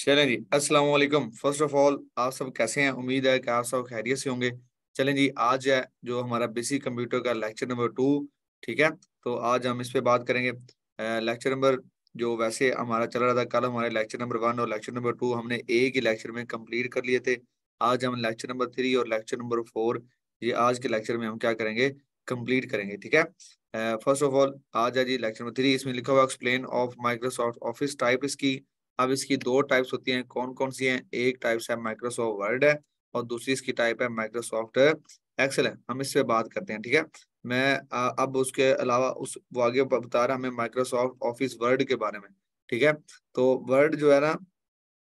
चलें जी, अस्सलाम वालेकुम। फर्स्ट ऑफ ऑल आप सब कैसे हैं? उम्मीद है कि आप सब खैरियत से होंगे। चलें जी, आज है जो हमारा बेसिक कंप्यूटर का लेक्चर नंबर 2, ठीक है। तो आज हम इस पे बात करेंगे। लेक्चर नंबर जो वैसे हमारा चल रहा था, कल हमारे लेक्चर नंबर 1 और लेक्चर नंबर 2 हमने एक ही लेक्चर में कंप्लीट कर लिए थे। आज हम लेक्चर नंबर 3 और लेक्चर नंबर 4 ये आज के लेक्चर में हम क्या करेंगे, कंप्लीट करेंगे, ठीक है। फर्स्ट ऑफ ऑल आज है जी लेक्चर नंबर 3। इसमें लिखा हुआ explain of Microsoft office type इसकी। अब इसकी दो टाइप्स होती हैं, कौन कौन सी हैं? एक टाइप्स है माइक्रोसॉफ्ट वर्ड है और दूसरी इसकी टाइप है माइक्रोसॉफ्ट एक्सेल है। हम इस पे बात करते हैं, ठीक है। मैं अब उसके अलावा उस वो आगे बता रहा हमें माइक्रोसॉफ्ट ऑफिस वर्ड के बारे में, ठीक है। तो वर्ड जो है ना,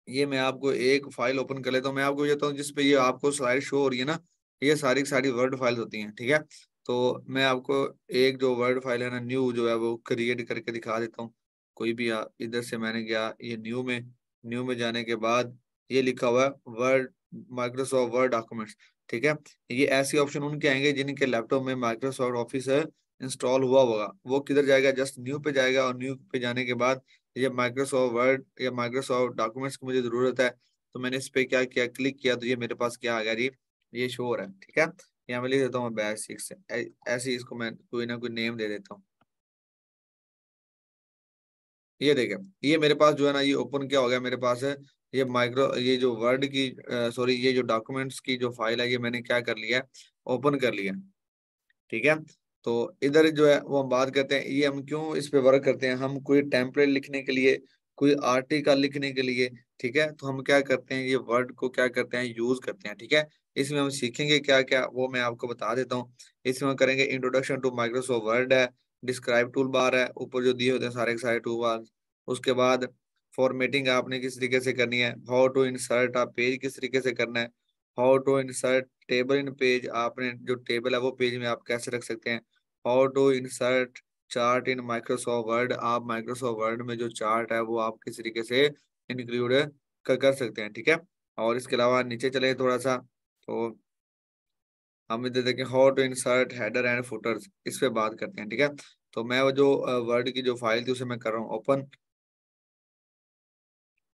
ये मैं आपको एक फाइल ओपन कर लेता हूँ। मैं आपको बताता हूँ जिस पे ये आपको स्लाइड शो हो रही है ना, ये सारी की सारी वर्ड फाइल्स होती हैं, ठीक है। तो मैं आपको एक जो वर्ड फाइल है ना, न्यू जो है वो क्रिएट करके दिखा देता हूँ। कोई भी इधर से मैंने गया ये न्यू में जाने के बाद ये लिखा हुआ है वर्ड, माइक्रोसॉफ्ट वर्ड डॉक्यूमेंट्स, ठीक है। ये ऐसे ऑप्शन उनके आएंगे जिनके लैपटॉप में माइक्रोसॉफ्ट ऑफिस इंस्टॉल हुआ होगा। वो किधर जाएगा? जस्ट न्यू पे जाएगा और न्यू पे जाने के बाद ये माइक्रोसॉफ्ट वर्ड या माइक्रोसॉफ्ट डॉक्यूमेंट्स की मुझे जरूरत है, तो मैंने इस पे क्या किया, क्लिक किया, तो ये मेरे पास क्या आ गया जी, ये शो हो रहा है, ठीक है। यहाँ मैं लिख देता हूँ बेसिक्स, ऐसे ही इसको मैं कोई ना कोई नेम दे देता हूँ। ये देखें, ये मेरे पास जो है ना, ये ओपन क्या हो गया मेरे पास है, ये जो वर्ड की सॉरी ये जो डॉक्यूमेंट्स की जो फाइल है, ये मैंने क्या कर लिया है, ओपन कर लिया, ठीक है। तो इधर जो है वो हम बात करते हैं, ये हम क्यों इस पे वर्क करते हैं, हम कोई टेम्पलेट लिखने के लिए, कोई आर्टिकल लिखने के लिए, ठीक है। तो हम क्या करते हैं, ये वर्ड को क्या करते हैं, यूज करते हैं, ठीक है। इसमें हम सीखेंगे क्या क्या, वो मैं आपको बता देता हूँ। इसमें हम करेंगे इंट्रोडक्शन टू माइक्रोसॉफ्ट वर्ड है, डिस्क्राइब टूल बार है, ऊपर जो दिए होते हैं सारे के सारे टूल बार। उसके बाद फॉर्मेटिंग आपने किस तरीके से करनी है, हाउ टू इंसर्ट आप पेज किस तरीके से करना है, how to insert table in page, आपने जो टेबल है वो पेज में आप कैसे रख सकते हैं, how to insert chart in Microsoft Word, आप माइक्रोसॉफ्ट वर्ड में जो चार्ट है वो आप किस तरीके से इंक्लूड कर सकते हैं, ठीक है। और इसके अलावा नीचे चले थोड़ा सा, तो हम इधर देखें how to insert header and footers, इस पे बात करते हैं, ठीक है। तो मैं वो जो वर्ड की जो फाइल थी उसे मैं कर रहा हूँ ओपन।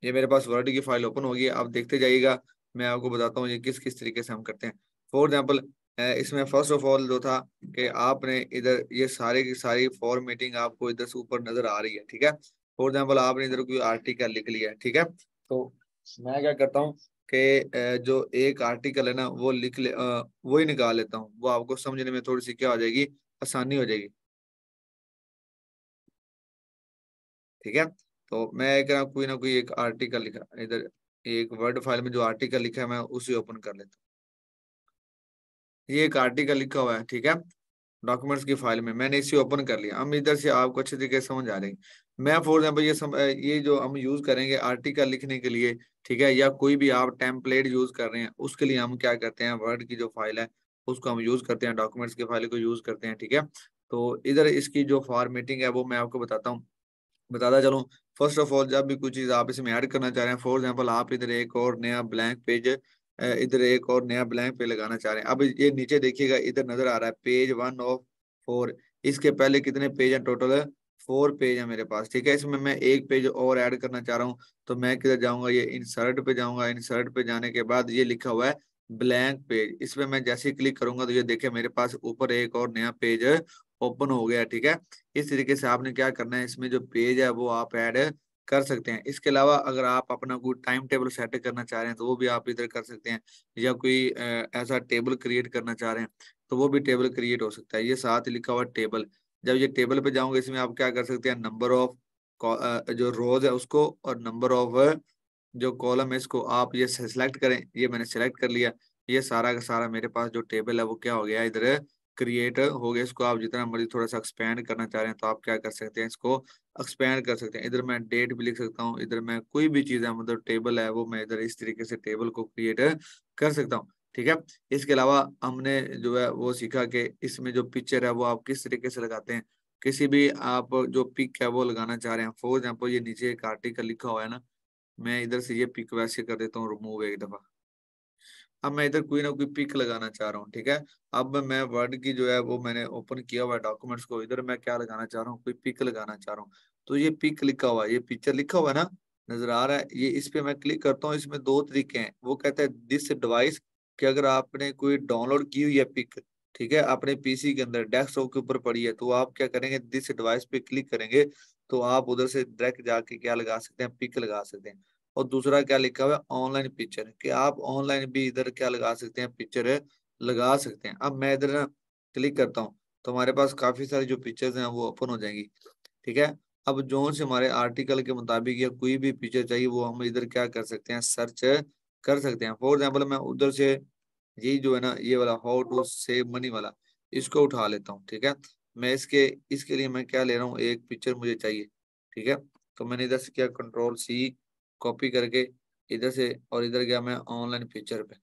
ये मेरे पास वर्ड की फाइल ओपन होगी, आप देखते जाइएगा। मैं आपको बताता हूँ ये किस किस तरीके से हम करते हैं। फॉर एग्जाम्पल, इसमें फर्स्ट ऑफ ऑल जो था कि आपने इधर ये सारे की सारी फॉर्मेटिंग आपको इधर से ऊपर नजर आ रही है, ठीक है। फॉर एग्जाम्पल आपने इधर कोई आर्टिकल लिख लिया है, ठीक है। तो मैं क्या करता हूँ कि जो एक आर्टिकल है ना वो वो ही निकाल लेता हूँ, वो आपको समझने में थोड़ी सी क्या हो जाएगी, आसानी हो जाएगी, ठीक है। तो मैं एक कोई ना कोई एक आर्टिकल लिखा इधर, एक वर्ड फाइल में जो आर्टिकल लिखा है मैं उसे ओपन कर लेता हूँ। ये एक आर्टिकल लिखा हुआ है, ठीक है, डॉक्यूमेंट्स की फाइल में मैंने इसे ओपन कर लिया। अब इधर से आपको अच्छे तरीके से समझ आ रही। मैं फॉर एग्जाम्पल ये जो हम यूज करेंगे आर्टिकल लिखने के लिए, ठीक है, या कोई भी आप टेम्पलेट यूज कर रहे हैं उसके लिए हम क्या करते हैं, वर्ड की जो फाइल है उसको हम यूज करते हैं, डॉक्यूमेंट्स की फाइल को यूज करते हैं, ठीक है। तो इधर इसकी जो फॉर्मेटिंग है वो मैं आपको बताता चलूं। फर्स्ट ऑफ ऑल, जब भी कोई चीज आप इसमें ऐड करना चाह रहे हैं, फॉर एग्जांपल आप इधर एक और नया ब्लैंक पेज, इधर एक और नया ब्लैंक पेज लगाना चाह रहे हैं। अब ये नीचे देखिएगा, इधर नजर आ रहा है पेज 1 ऑफ 4। इसके पहले कितने पेज हैं टोटल? 4 पेज है मेरे पास, ठीक है। इसमें मैं एक पेज और ऐड करना चाह रहा हूँ, तो मैं किधर जाऊंगा, ये इंसर्ट पे जाऊंगा। इंसर्ट पे जाने के बाद ये लिखा हुआ है ब्लैंक पेज, इसमें मैं जैसे ही क्लिक करूंगा तो ये देखिए मेरे पास ऊपर एक और नया पेज ओपन हो गया, ठीक है। इस तरीके से आपने क्या करना है, इसमें जो पेज है वो आप ऐड कर सकते हैं। इसके अलावा अगर आप अपना कोई टाइम टेबल सेट करना चाह रहे हैं तो वो भी आप इधर कर सकते हैं, या कोई ऐसा टेबल क्रिएट करना चाह रहे हैं तो वो भी टेबल क्रिएट हो सकता है। ये साथ ही लिखा हुआ टेबल, जब ये टेबल पे जाओगे इसमें आप क्या कर सकते हैं, नंबर ऑफ जो रोज है उसको और नंबर ऑफ जो कॉलम है इसको आप ये सिलेक्ट करें। ये मैंने सिलेक्ट कर लिया। ये सारा का सारा मेरे पास जो टेबल है वो क्या हो गया, इधर क्रिएट हो गया। इसको आप जितना मर्जी थोड़ा सा एक्सपेंड करना चाह रहे हैं तो आप क्या कर सकते हैं, इसको एक्सपेंड कर सकते हैं। इधर मैं डेट भी लिख सकता हूँ, इधर मैं कोई भी चीज़ है मतलब टेबल है वो मैं इधर इस तरीके से टेबल को क्रिएट कर सकता हूँ, ठीक है। इसके अलावा हमने जो है वो सीखा कि इसमें जो पिक्चर है वो आप किस तरीके से लगाते हैं। किसी भी आप जो पिक है वो लगाना चाह रहे हैं, फॉर एग्जाम्पल ये नीचे एक आर्टिकल लिखा हुआ है ना, मैं इधर से ये पिक वैसे कर देता हूँ रिमूव एक दफा। अब मैं इधर कोई ना कोई पिक लगाना चाह रहा हूँ, ठीक है। अब मैं वर्ड की जो है वो मैंने ओपन किया हुआ है डॉक्यूमेंट्स को, इधर मैं क्या लगाना चाह रहा हूँ, कोई पिक लगाना चाह रहा हूँ। तो ये पिक लिखा हुआ है, ये पिक्चर लिखा हुआ है ना, नजर आ रहा है ये, इस पे मैं क्लिक करता हूँ। इसमें दो तरीके हैं, वो कहता है दिस डिवाइस, कि अगर आपने कोई डाउनलोड की हुई है पिक, ठीक है, अपने पीसी के अंदर डेस्कटॉप के ऊपर पड़ी है, तो आप क्या करेंगे, दिस डिवाइस पे क्लिक करेंगे तो आप उधर से डायरेक्ट जाके क्या लगा सकते हैं, पिक लगा सकते हैं। और दूसरा क्या लिखा हुआ है, ऑनलाइन पिक्चर, कि आप ऑनलाइन भी इधर क्या लगा सकते हैं, पिक्चर लगा सकते हैं। अब मैं इधर ना क्लिक करता हूँ तो हमारे पास काफी सारी जो पिक्चर्स हैं वो ओपन हो जाएंगी, ठीक है। अब जो से हमारे आर्टिकल के मुताबिक या कोई भी पिक्चर चाहिए वो हम इधर क्या कर सकते हैं, सर्च कर सकते हैं। फॉर एग्जाम्पल मैं उधर से यही जो है ना, ये वाला हाउ टू सेव मनी वाला, इसको उठा लेता हूँ, ठीक है। मैं इसके लिए मैं क्या ले रहा हूँ, एक पिक्चर मुझे चाहिए, ठीक है। तो मैंने इधर से क्या, कंट्रोल C कॉपी करके इधर से, और इधर गया मैं ऑनलाइन पिक्चर पे।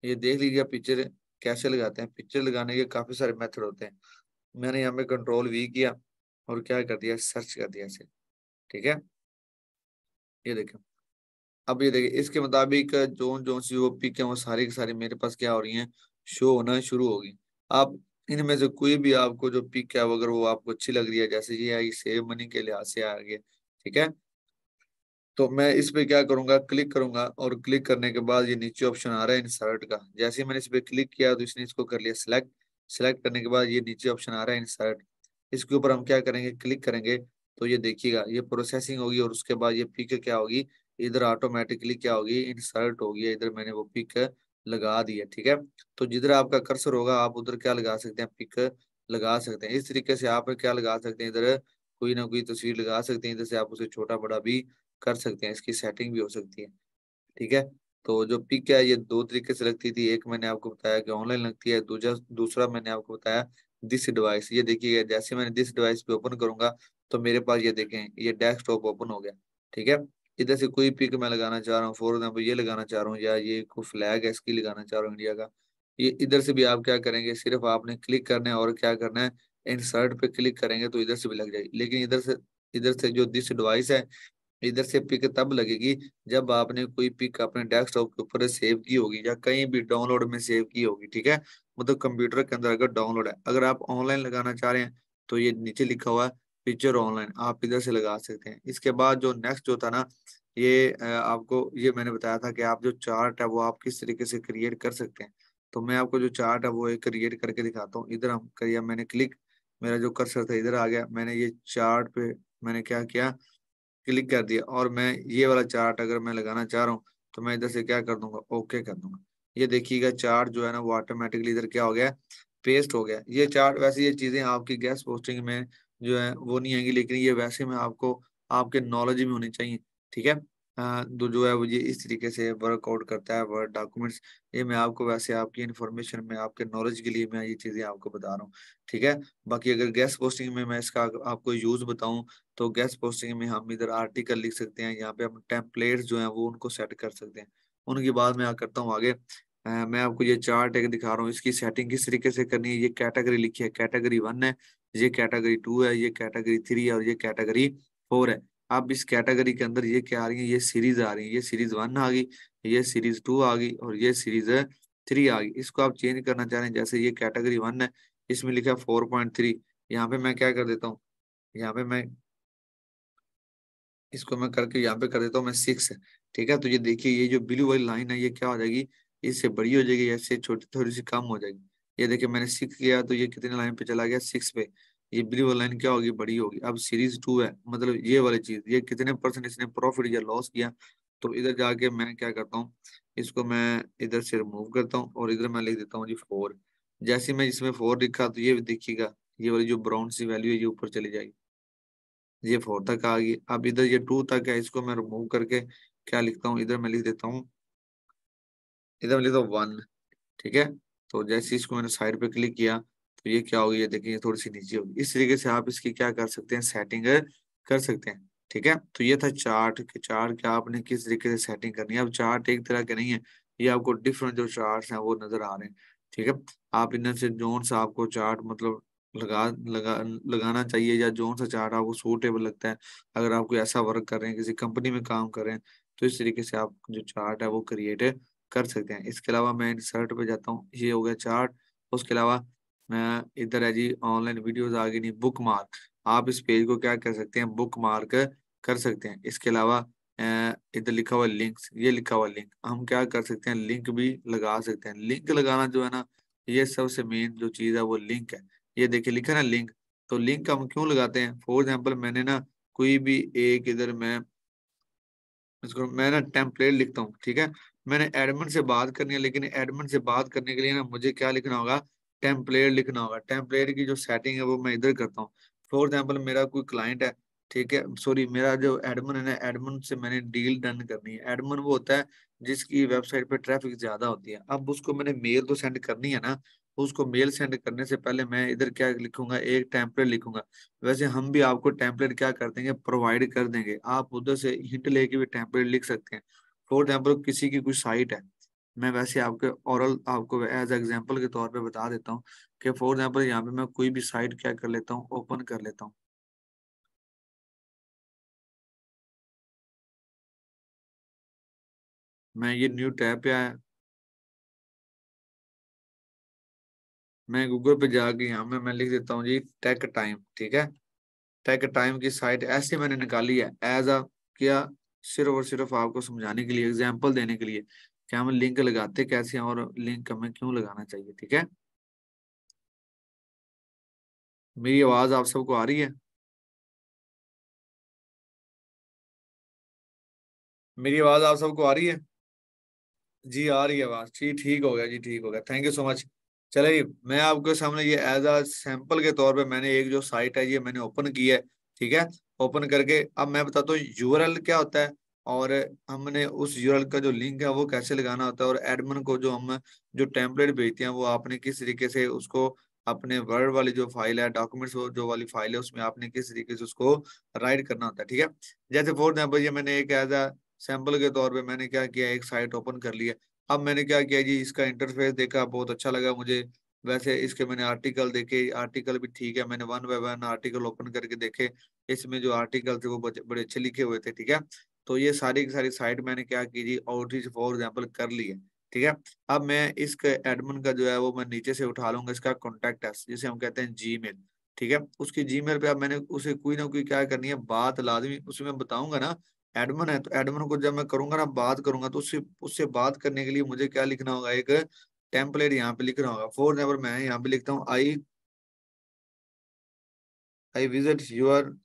ये देख लीजिए पिक्चर कैसे लगाते हैं। पिक्चर लगाने के काफी सारे मेथड होते हैं। मैंने यहाँ पे कंट्रोल V किया और क्या कर दिया, सर्च कर दिया इसे, ठीक है। ये देखें, अब ये देखिए इसके मुताबिक जो जो सी वो पिक है वो सारी की सारी मेरे पास क्या हो रही हैं, शो होना शुरू होगी। आप इनमें से कोई भी आपको जो पिक है, अगर वो आपको अच्छी लग रही है, जैसे ये आई सेव मनी के लिहाज से आ गया, ठीक है, तो मैं इस पे क्या करूंगा, क्लिक करूंगा। और क्लिक करने के बाद ये नीचे ऑप्शन आ रहा है इंसर्ट का। जैसे ही मैंने इस पे क्लिक किया तो इसने इसको कर लिया सिलेक्ट। सिलेक्ट करने के बाद ये नीचे ऑप्शन आ रहा है इंसर्ट, इसके ऊपर हम क्या करेंगे, क्लिक करेंगे। तो ये देखिएगा ये प्रोसेसिंग होगी और उसके बाद ये पिक क्या होगी, इधर ऑटोमेटिकली क्या होगी, इंसर्ट होगी। इधर मैंने वो पिक लगा दी है, ठीक है। तो जिधर आपका कर्सर होगा आप उधर क्या लगा सकते हैं, पिक लगा सकते हैं। इस तरीके से आप क्या लगा सकते हैं, इधर कोई ना कोई तस्वीर लगा सकते हैं। इधर से आप उसे छोटा बड़ा भी कर सकते हैं, इसकी सेटिंग भी हो सकती है, ठीक है। तो जो पिक है ये दो तरीके से लगती थी, एक मैंने आपको बताया कि ऑनलाइन लगती है, दूसरा दूसरा मैंने आपको बताया दिस डिवाइस। ये देखिए जैसे मैंने दिस डिवाइस पे ओपन करूंगा तो मेरे पास ये देखें ये डेस्कटॉप ओपन हो गया, ठीक है। इधर से कोई पिक मैं लगाना चाह रहा हूँ, फॉर एग्जाम्पल ये लगाना चाह रहा हूँ, या ये कोई फ्लैग है इसकी लगाना चाह रहा हूँ इंडिया का, ये इधर से भी आप क्या करेंगे, सिर्फ आपने क्लिक करना है और क्या करना है, इंसर्ट पे क्लिक करेंगे तो इधर से भी लग जाएगी। लेकिन इधर से जो दिस डिवाइस है, इधर से पिक तब लगेगी जब आपने कोई पिक अपने डेस्कटॉप के ऊपर सेव की होगी या कहीं भी डाउनलोड में सेव की होगी, ठीक है। मतलब कंप्यूटर के अंदर अगर डाउनलोड है, अगर आप ऑनलाइन लगाना चाह रहे हैं तो ये नीचे लिखा हुआ है पिक्चर ऑनलाइन, आप इधर से लगा सकते हैं। इसके बाद जो नेक्स्ट जो था ना, ये आपको ये मैंने बताया था कि आप जो चार्ट है वो आप किस तरीके से क्रिएट कर सकते हैं। तो मैं आपको जो चार्ट है वो एक क्रिएट करके दिखाता हूँ। इधर हम करिए, मैंने क्लिक, मेरा जो कर्सर था इधर आ गया, मैंने ये चार्ट पे मैंने क्या किया, क्लिक कर दिया। और मैं ये वाला चार्ट अगर मैं लगाना चाह रहा हूँ तो मैं इधर से क्या कर दूंगा, ओके कर दूंगा। ये देखिएगा चार्ट जो है ना वो ऑटोमेटिकली इधर क्या हो गया, पेस्ट हो गया। ये चार्ट, वैसे ये चीजें आपकी गैस पोस्टिंग में जो है वो नहीं आएंगी, लेकिन ये वैसे में आपको आपके नॉलेज में होनी चाहिए, ठीक है। जो है वो ये इस तरीके से वर्कआउट करता है वर्ड डॉक्यूमेंट्स। ये मैं आपको वैसे आपकी इन्फॉर्मेशन में आपके नॉलेज के लिए मैं ये चीजें आपको बता रहा हूँ, ठीक है। बाकी अगर गैस पोस्टिंग में मैं इसका आपको यूज बताऊं तो गेस्ट पोस्टिंग में हम इधर आर्टिकल लिख सकते हैं, यहाँ पे हम टेम्पलेट्स जो हैं वो उनको सेट कर सकते हैं। उनके बाद मैं करता हूँ आगे। मैं आपको ये चार्ट एक दिखा रहा हूँ, इसकी सेटिंग किस तरीके से करनी है। ये कैटेगरी लिखी है, कैटेगरी 1 है, ये कैटेगरी 2 है, ये कैटेगरी 3 है और ये कैटेगरी 4 है। अब इस कैटेगरी के अंदर ये क्या आ रही है, ये सीरीज आ रही है। ये सीरीज 1 आ गई, ये सीरीज 2 आ गई और ये सीरीज 3 आ गई। इसको आप चेंज करना चाह रहे हैं, जैसे ये कैटेगरी 1 है, इसमें लिखा है 4.3। यहाँ पे मैं क्या कर देता हूँ, यहाँ पे मैं इसको मैं करके यहाँ पे कर देता हूँ मैं 6, ठीक है। तो ये देखिए ये जो ब्लू वाली लाइन है ये क्या हो जाएगी, इससे बड़ी हो जाएगी, ऐसे छोटी थोड़ी सी कम हो जाएगी। ये देखिए मैंने 6 किया तो ये कितने लाइन पे चला गया, 6 पे। ये ब्लू वाली लाइन क्या होगी, बड़ी होगी। अब सीरीज 2 है, मतलब ये वाली चीज, ये कितने परसेंट इसने प्रॉफिट या लॉस किया। तो इधर जाके मैं क्या करता हूँ, इसको मैं इधर से रिमूव करता हूँ और इधर मैं लिख देता हूँ जी 4। जैसे मैं इसमें 4 लिखा तो ये देखिएगा ये वाली जो ब्राउन सी वैल्यू है ये ऊपर चली जाएगी, ये 4 तक आ गई। अब इधर ये 2 तक है, इसको मैं रिमूव करके क्या लिखता हूँ, इधर मैं लिख देता हूँ, इधर मैं लिखता हूँ 1, ठीक है। तो जैसे इसको मैंने साइड पे क्लिक किया तो ये क्या होगी, ये देखिए ये थोड़ी सी नीचे होगी। इस तरीके से आप इसकी क्या कर सकते हैं, सेटिंग कर सकते हैं, ठीक है। तो ये था चार्ट के, चार्ट क्या आपने किस तरीके से सेटिंग करनी है। अब चार्ट एक तरह के नहीं है, ये आपको डिफरेंट जो चार्ट्स हैं वो नजर आ रहे हैं, ठीक है। आप इनमें से जोन सा आपको चार्ट मतलब लगाना चाहिए, या जोन सा चार्ट आपको सूटेबल लगता है, अगर आप कोई ऐसा वर्क कर रहे हैं किसी कंपनी में काम कर रहे हैं, तो इस तरीके से आप जो चार्ट है वो क्रिएट कर सकते हैं। इसके अलावा मैं इंसर्ट पे जाता हूँ, ये हो गया चार्ट। उसके अलावा मैं इधर है जी ऑनलाइन वीडियोस आ गई, नहीं बुक मार्क, आप इस पेज को क्या कर सकते हैं, बुक मार्क कर सकते हैं। इसके अलावा इधर लिखा हुआ लिंक्स, ये लिखा हुआ लिंक, हम क्या कर सकते हैं, लिंक भी लगा सकते हैं। लिंक लगाना जो है ना, ये सबसे मेन जो चीज है वो लिंक है। ये देखिए लिखा है ना लिंक, तो लिंक हम क्यों लगाते हैं? फॉर एग्जाम्पल मैंने ना कोई भी एक इधर मैं इसको मैं ना टेम्पलेट लिखता हूँ, ठीक है। मैंने एडमिन से बात करनी है, लेकिन एडमिन से बात करने के लिए ना मुझे क्या लिखना होगा, टेम्पलेट लिखना होगा। टेम्पलेट की जो सेटिंग है वो मैं इधर करता हूँ। फॉर एग्जाम्पल मेरा कोई क्लाइंट है, ठीक है, सॉरी मेरा जो एडमिन है ना, एडमिन से मैंने डील डन करनी है। एडमिन वो होता है जिसकी वेबसाइट पे ट्रैफिक ज्यादा होती है। अब उसको मैंने मेल तो सेंड करनी है ना, उसको मेल सेंड करने से पहले मैं इधर क्या लिखूंगा, एक टेम्पलेट लिखूंगा। वैसे हम भी आपको टेम्पलेट क्या कर देंगे, प्रोवाइड कर देंगे, आप उधर से हिंट लेके भी टेम्पलेट लिख सकते हैं। फॉर एग्जाम्पल किसी की कोई साइट है, मैं वैसे आपके ओरल आपको एज एग्जाम्पल के तौर पे बता देता हूँ कि फॉर एग्जाम्पल यहाँ पे मैं कोई भी साइट क्या कर लेता हूँ, ओपन कर लेता हूँ। मैं ये न्यू टैब पे आया, मैं गूगल पे जाके यहाँ में मैं लिख देता हूँ जी टेक टाइम, ठीक है। टेक टाइम की साइट ऐसे मैंने निकाली है एज अ क्या, सिर्फ और सिर्फ आपको समझाने के लिए, एग्जाम्पल देने के लिए कि हम लिंक लगाते कैसे हैं और लिंक हमें क्यों लगाना चाहिए, ठीक है। मेरी आवाज आप सबको आ रही है? मेरी आवाज आप सबको आ रही है? जी आ रही है आवाज, ठीक ठीक हो गया जी, ठीक हो गया, थैंक यू सो मच। चलिए मैं आपके सामने ये एज अ सैंपल के तौर पे मैंने एक जो साइट है ये मैंने ओपन की है, ठीक है। ओपन करके अब मैं बताता हूँ यूआरएल क्या होता है, और हमने उस यूआरएल का जो लिंक है वो कैसे लगाना होता है, और एडमिन को जो हम जो टेम्पलेट भेजते हैं वो आपने किस तरीके से उसको अपने वर्ड वाली जो फाइल है, डॉक्यूमेंट्स जो वाली फाइल है, उसमें आपने किस तरीके से उसको राइट करना होता है, ठीक है। जैसे फॉर एग्जाम्पल ये मैंने एक एज अ सैंपल के तौर पे मैंने क्या किया, एक साइट ओपन कर लिया। अब मैंने क्या किया जी, इसका इंटरफेस देखा, बहुत अच्छा लगा मुझे। वैसे इसके मैंने आर्टिकल देखे, आर्टिकल भी ठीक है, मैंने one by one article open करके देखे। इसमें जो आर्टिकल थे वो बड़े अच्छे लिखे हुए थे, ठीक है। तो ये सारी की सारी साइट मैंने क्या की जी, आउटरीच फॉर एग्जाम्पल कर ली है, ठीक है। अब मैं इसके एडमिन का जो है वो मैं नीचे से उठा लूंगा, इसका कॉन्टेक्ट है जिसे हम कहते हैं जीमेल, ठीक है। उसकी जीमेल पे अब मैंने उसे कोई ना कोई क्या करनी है, बात लाजमी उसमें बताऊंगा ना। एडमिन है तो एडमिन को जब मैं करूंगा ना, बात करूंगा, तो उससे उससे बात करने के लिए मुझे क्या लिखना होगा, एक टेम्पलेट यहाँ पे लिखना होगा। फॉर एग्जाम्पल मैं यहाँ पे लिखता हूँ, I visit your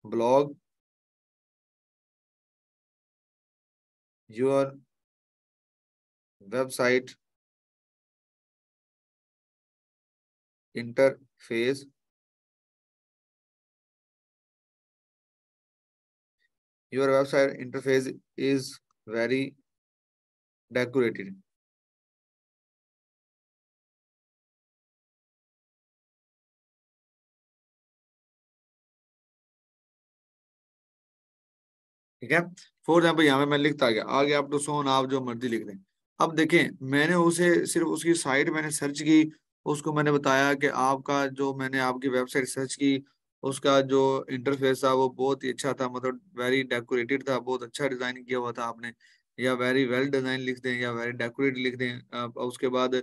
blog, your website interface, your website interface is very decorated, ठीक है। फॉर एग्जाम्पल यहाँ पे मैं लिखता गया, आगे आप तो सोन आप जो मर्जी लिख दें। अब देखें मैंने उसे सिर्फ उसकी साइट मैंने सर्च की, उसको मैंने बताया कि आपका जो मैंने आपकी वेबसाइट सर्च की, उसका जो इंटरफेस था वो बहुत ही अच्छा था, मतलब वेरी डेकोरेटेड था, बहुत अच्छा डिजाइन किया हुआ था आपने, या वेरी वेल डिजाइन लिख दें या वेरी डेकोरेटेड लिख दें। उसके बाद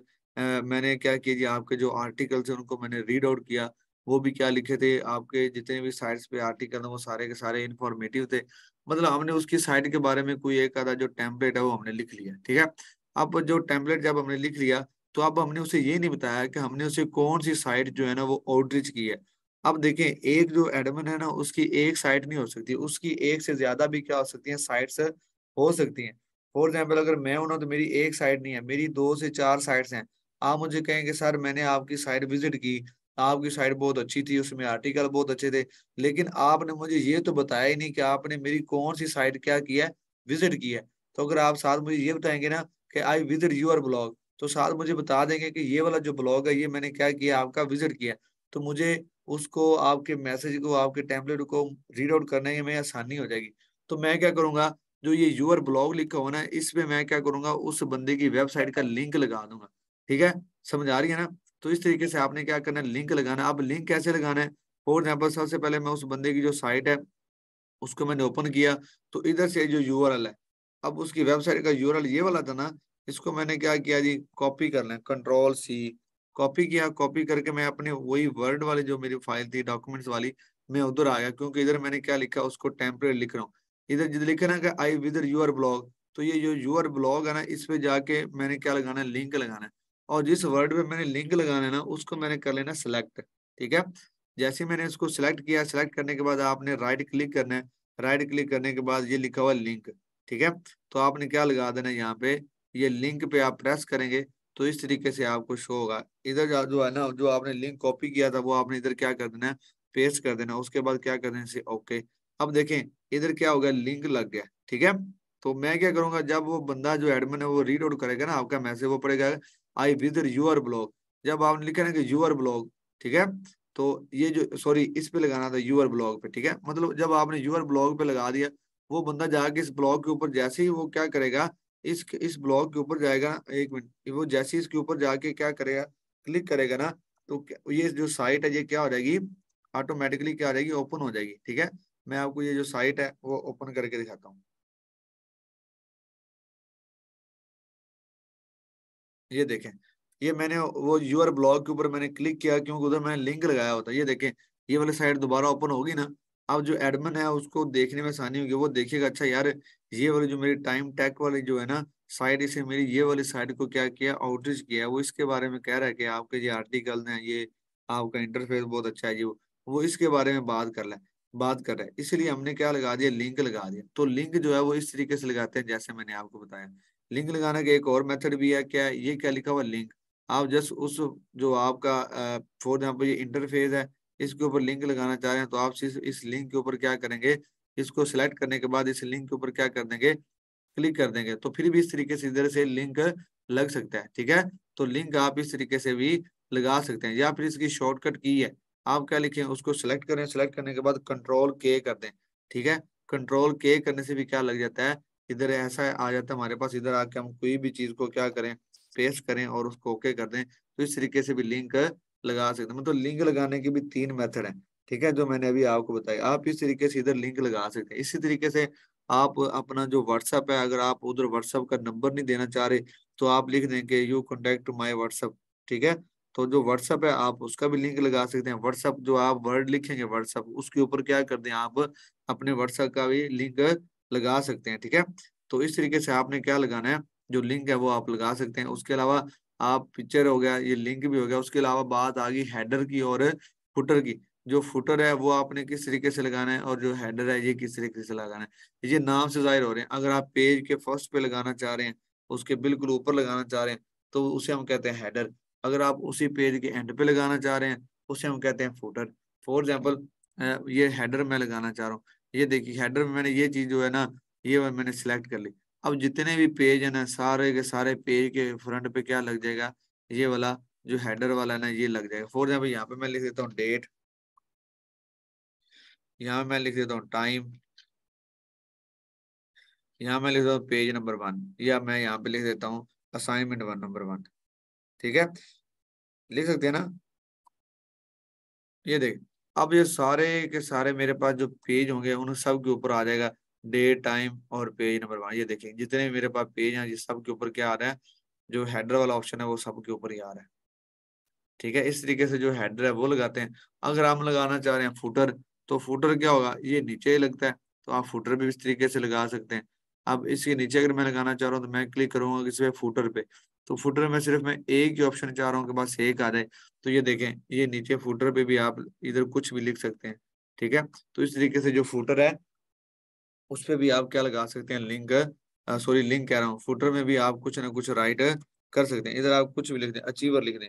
मैंने क्या किया जी, आपके जो आर्टिकल्स हैं उनको मैंने रीड आउट किया, वो भी क्या लिखे थे, आपके जितने भी साइट्स पे आर्टिकल हैं वो सारे के सारे इंफॉर्मेटिव थे। मतलब हमने उसकी साइट के बारे में कोई एक आधा जो टेम्पलेट है वो हमने लिख लिया, ठीक है। अब जो टेम्पलेट जब हमने लिख लिया, तो अब हमने उसे ये नहीं बताया कि हमने उसे कौन सी साइट जो है ना वो आउटरीच की है। अब देखें एक जो एडमिन है ना, उसकी एक साइट नहीं हो सकती, उसकी एक से ज्यादा भी क्या हो सकती है, साइट्स हो सकती हैं। फॉर एग्जाम्पल अगर मैं हूं ना, तो मेरी एक साइट नहीं है, मेरी दो से चार साइट्स हैं। आप मुझे कहेंगे सर मैंने आपकी साइट विजिट की, आपकी साइट बहुत अच्छी थी, उसमें आर्टिकल बहुत अच्छे थे, लेकिन आपने मुझे ये तो बताया ही नहीं कि आपने मेरी कौन सी साइट क्या किया है, विजिट की है। तो अगर आप साथ मुझे ये बताएंगे ना कि आई विजिट यूर ब्लॉग, तो साथ मुझे बता देंगे कि ये वाला जो ब्लॉग है ये मैंने क्या किया, आपका विजिट किया, तो मुझे उसको आपके मैसेज को आपके टेम्पलेट को रीड आउट करने में आसानी हो जाएगी। तो मैं क्या करूंगा, जो ये यूर ब्लॉग लिखा हुआ ना, इस पे मैं क्या करूंगा, उस बंदे की वेबसाइट का लिंक लगा दूंगा, ठीक है। समझ आ रही है ना? तो इस तरीके से आपने क्या करना है, लिंक लगाना है। अब लिंक कैसे लगाना है, फॉर एग्जाम्पल सबसे पहले मैं उस बंदे की जो साइट है उसको मैंने ओपन किया, तो इधर से जो यूआरएल है, अब उसकी वेबसाइट का यूआरएल ये वाला था ना, इसको मैंने क्या किया जी, कॉपी कर लें, कंट्रोल सी, कॉपी किया। कॉपी करके मैं अपने वही वर्ड वाली जो मेरी फाइल थी डॉक्यूमेंट्स वाली, मैं उधर आ गया, क्योंकि इधर मैंने क्या लिखा उसको टेम्पलेट लिख रहा हूँ। इधर जिधर लिखा ना कि आई विद यूर ब्लॉग, तो ये जो यूर ब्लॉग है ना, इस पे जाके मैंने क्या लगाना है, लिंक लगाना है। और जिस वर्ड पे मैंने लिंक लगाना है ना, उसको मैंने कर लेना सिलेक्ट। ठीक है, जैसे मैंने इसको सिलेक्ट किया, सिलेक्ट करने के बाद आपने राइट क्लिक करना है। राइट क्लिक करने के बाद ये लिखा हुआ लिंक, ठीक है, तो आपने क्या लगा देना है यहाँ पे, ये लिंक पे आप प्रेस करेंगे तो इस तरीके से आपको शो होगा। इधर जो है ना, जो आपने लिंक कॉपी किया था वो आपने इधर क्या कर देना है, पेस्ट कर देना। उसके बाद क्या कर देना है, ओके। अब देखें इधर क्या हो गया, लिंक लग गया। ठीक है, तो मैं क्या करूंगा, जब वो बंदा जो एडमिन है वो रीड आउट करेगा ना आपका मैसेज, वो पड़ेगा आई विद यूर ब्लॉग। जब आपने लिखा ना कि यूर ब्लॉग, ठीक है, तो ये जो सॉरी इस पे लगाना था यूर ब्लॉग पे। ठीक है, मतलब जब आपने यूर ब्लॉग पे लगा दिया, वो बंदा जाके इस ब्लॉग के ऊपर जैसे ही वो क्या करेगा, इस ब्लॉग के ऊपर जाएगा, एक मिनट, वो जैसे ही इसके ऊपर जाके क्या करेगा, क्लिक करेगा ना, तो ये जो साइट है ये क्या हो जाएगी, ऑटोमेटिकली क्या हो जाएगी, ओपन हो जाएगी। ठीक है, मैं आपको ये जो साइट है वो ओपन करके दिखाता हूँ। ये देखें, ये मैंने वो यूआर ब्लॉग के ऊपर मैंने क्लिक किया क्योंकि उधर मैंने लिंक लगाया होता है। ये देखें, ये वाली साइट दोबारा ओपन होगी ना, अब जो एडमिन है उसको देखने में आसानी होगी, वो देखेगा अच्छा यार, ये वाली जो मेरी टाइम टैक वाली जो है ना साइट, इसे मेरी ये वाली साइट को क्या किया, आउटरीच किया है, वो इसके बारे में कह रहा है कि आपके ये आर्टिकल हैं, ये आपका इंटरफेस बहुत अच्छा है, ये वो इसके बारे में बात कर रहा है, इसलिए हमने क्या लगा दिया, लिंक लगा दिया। तो लिंक जो है वो इस तरीके से लगाते हैं जैसे मैंने आपको बताया। लिंक लगाने का एक और मेथड भी है, क्या है? ये क्या लिखा हुआ लिंक, आप जस्ट उस जो आपका फॉर एग्जाम्पल ये इंटरफेस है, इसके ऊपर लिंक लगाना चाह रहे हैं, तो आप इस लिंक के ऊपर क्या करेंगे, इसको सिलेक्ट करने के बाद इस लिंक के ऊपर क्या कर देंगे, क्लिक कर देंगे, तो फिर भी इस तरीके से इधर से लिंक लग सकता है। ठीक है, तो लिंक आप इस तरीके से भी लगा सकते हैं, या फिर इसकी शॉर्टकट की है, आप क्या लिखें, उसको सिलेक्ट करें, सिलेक्ट करने के बाद कंट्रोल के कर दें। ठीक है, कंट्रोल के करने से भी क्या लग जाता है, इधर ऐसा आ जाता है हमारे पास, इधर आके हम कोई भी चीज को क्या करें, पेस्ट करें और उसको ओके कर दें, तो इस तरीके से भी लिंक लगा सकते हैं। मतलब लिंक लगाने के भी 3 मेथड हैं। ठीक है, जो मैंने अभी आपको बताया, आप इस तरीके से इधर लिंक लगा सकते हैं। इसी तरीके से आप अपना जो व्हाट्सअप है, अगर आप उधर व्हाट्सअप का नंबर नहीं देना चाह रहे, तो आप लिख दें कि यू कॉन्टेक्ट माई व्हाट्सअप। ठीक है, तो जो व्हाट्सअप है आप उसका भी लिंक लगा सकते हैं। व्हाट्सअप जो आप वर्ड लिखेंगे व्हाट्सअप, उसके ऊपर क्या कर दें, आप अपने व्हाट्सअप का भी लिंक लगा सकते हैं। ठीक है, तो इस तरीके से आपने क्या लगाना है, जो लिंक है वो आप लगा सकते हैं। उसके अलावा आप पिक्चर हो गया, ये लिंक भी हो गया, उसके अलावा बात आ गई हेडर की और फुटर की। जो फुटर है वो आपने किस तरीके से लगाना है, और जो हेडर है ये किस तरीके से लगाना है, ये नाम से जाहिर हो रहे हैं। अगर आप पेज के फर्स्ट पे लगाना चाह रहे हैं, उसके बिल्कुल ऊपर लगाना चाह रहे हैं, तो उसे हम कहते हैं हेडर। अगर आप उसी पेज के एंड पे लगाना चाह रहे हैं, उसे हम कहते हैं फुटर। फॉर एग्जाम्पल ये हेडर मैं लगाना चाह रहा हूँ, ये देखिए हेडर में मैंने ये चीज जो है ना, ये मैंने सिलेक्ट कर ली। अब जितने भी पेज है ना, सारे के सारे पेज के फ्रंट पे क्या लग जाएगा, ये वाला जो हेडर वाला है ना, ये लग जाएगा। फॉर एग्जाम्पल यहाँ पे मैं लिख देता हूँ डेट, यहाँ मैं लिख देता हूँ टाइम, यहाँ मैं लिख देता हूँ पेज नंबर 1, या मैं यहाँ पे लिख देता हूँ असाइनमेंट 1 नंबर 1। ठीक है, लिख सकते हैं ना। ये देख, अब ये सारे के सारे मेरे पास जो पेज होंगे उन सब के ऊपर आ जाएगा डेट टाइम और पेज नंबर 1। ये देखिए जितने भी मेरे पास पेज हैं, ये सब के ऊपर क्या आ रहा है, जो हेडर वाला ऑप्शन है वो सब के ऊपर ही आ रहा है। ठीक है, इस तरीके से जो हेडर है वो लगाते हैं। अगर आप लगाना चाह रहे हैं फुटर, तो फुटर क्या होगा, ये नीचे ही लगता है, तो आप फुटर भी इस तरीके से लगा सकते हैं। अब इसके नीचे अगर मैं लगाना चाह रहा हूँ, तो मैं क्लिक करूंगा किसी पे, फुटर पे, तो फुटर में सिर्फ मैं एक ही ऑप्शन चाह रहा हूँ कि बस एक आ जाए। तो ये देखें, ये नीचे फुटर पे भी आप इधर कुछ भी लिख सकते हैं। ठीक है, तो इस तरीके से जो फुटर है उस पे भी आप क्या लगा सकते हैं, लिंक, सॉरी लिंक कह रहा हूँ, फुटर में भी आप कुछ ना कुछ राइट कर सकते हैं। इधर आप कुछ भी लिख दें, अचीवर लिख दें,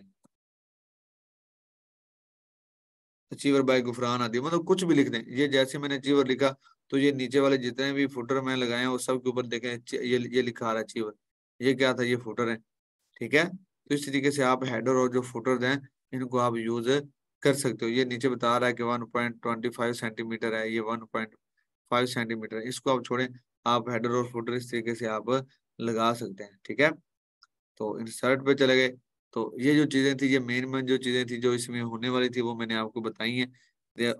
अचीवर बाय गुफरान आदि, मतलब कुछ भी लिख दें। ये जैसे मैंने अचीवर लिखा, तो ये नीचे वाले जितने भी फुटर मैं लगाए हैं वो सब के ऊपर देखें, ये लिखा आ रहा है अचीवर। ये क्या था, ये फुटर है। ठीक है, तो इस तरीके से आप हेडर और जो फुटर हैं इनको आप यूज कर सकते हो। ये नीचे बता रहा है कि 1.25 सेंटीमीटर है, ये 1.5 सेंटीमीटर है, इसको आप छोड़ें, आप हेडर और फुटर इस तरीके से आप लगा सकते हैं। ठीक है, तो इंसर्ट पे चले गए। तो ये जो चीजें थी, ये मेन मेन जो चीजें थी जो इसमें होने वाली थी वो मैंने आपको बताई हैं।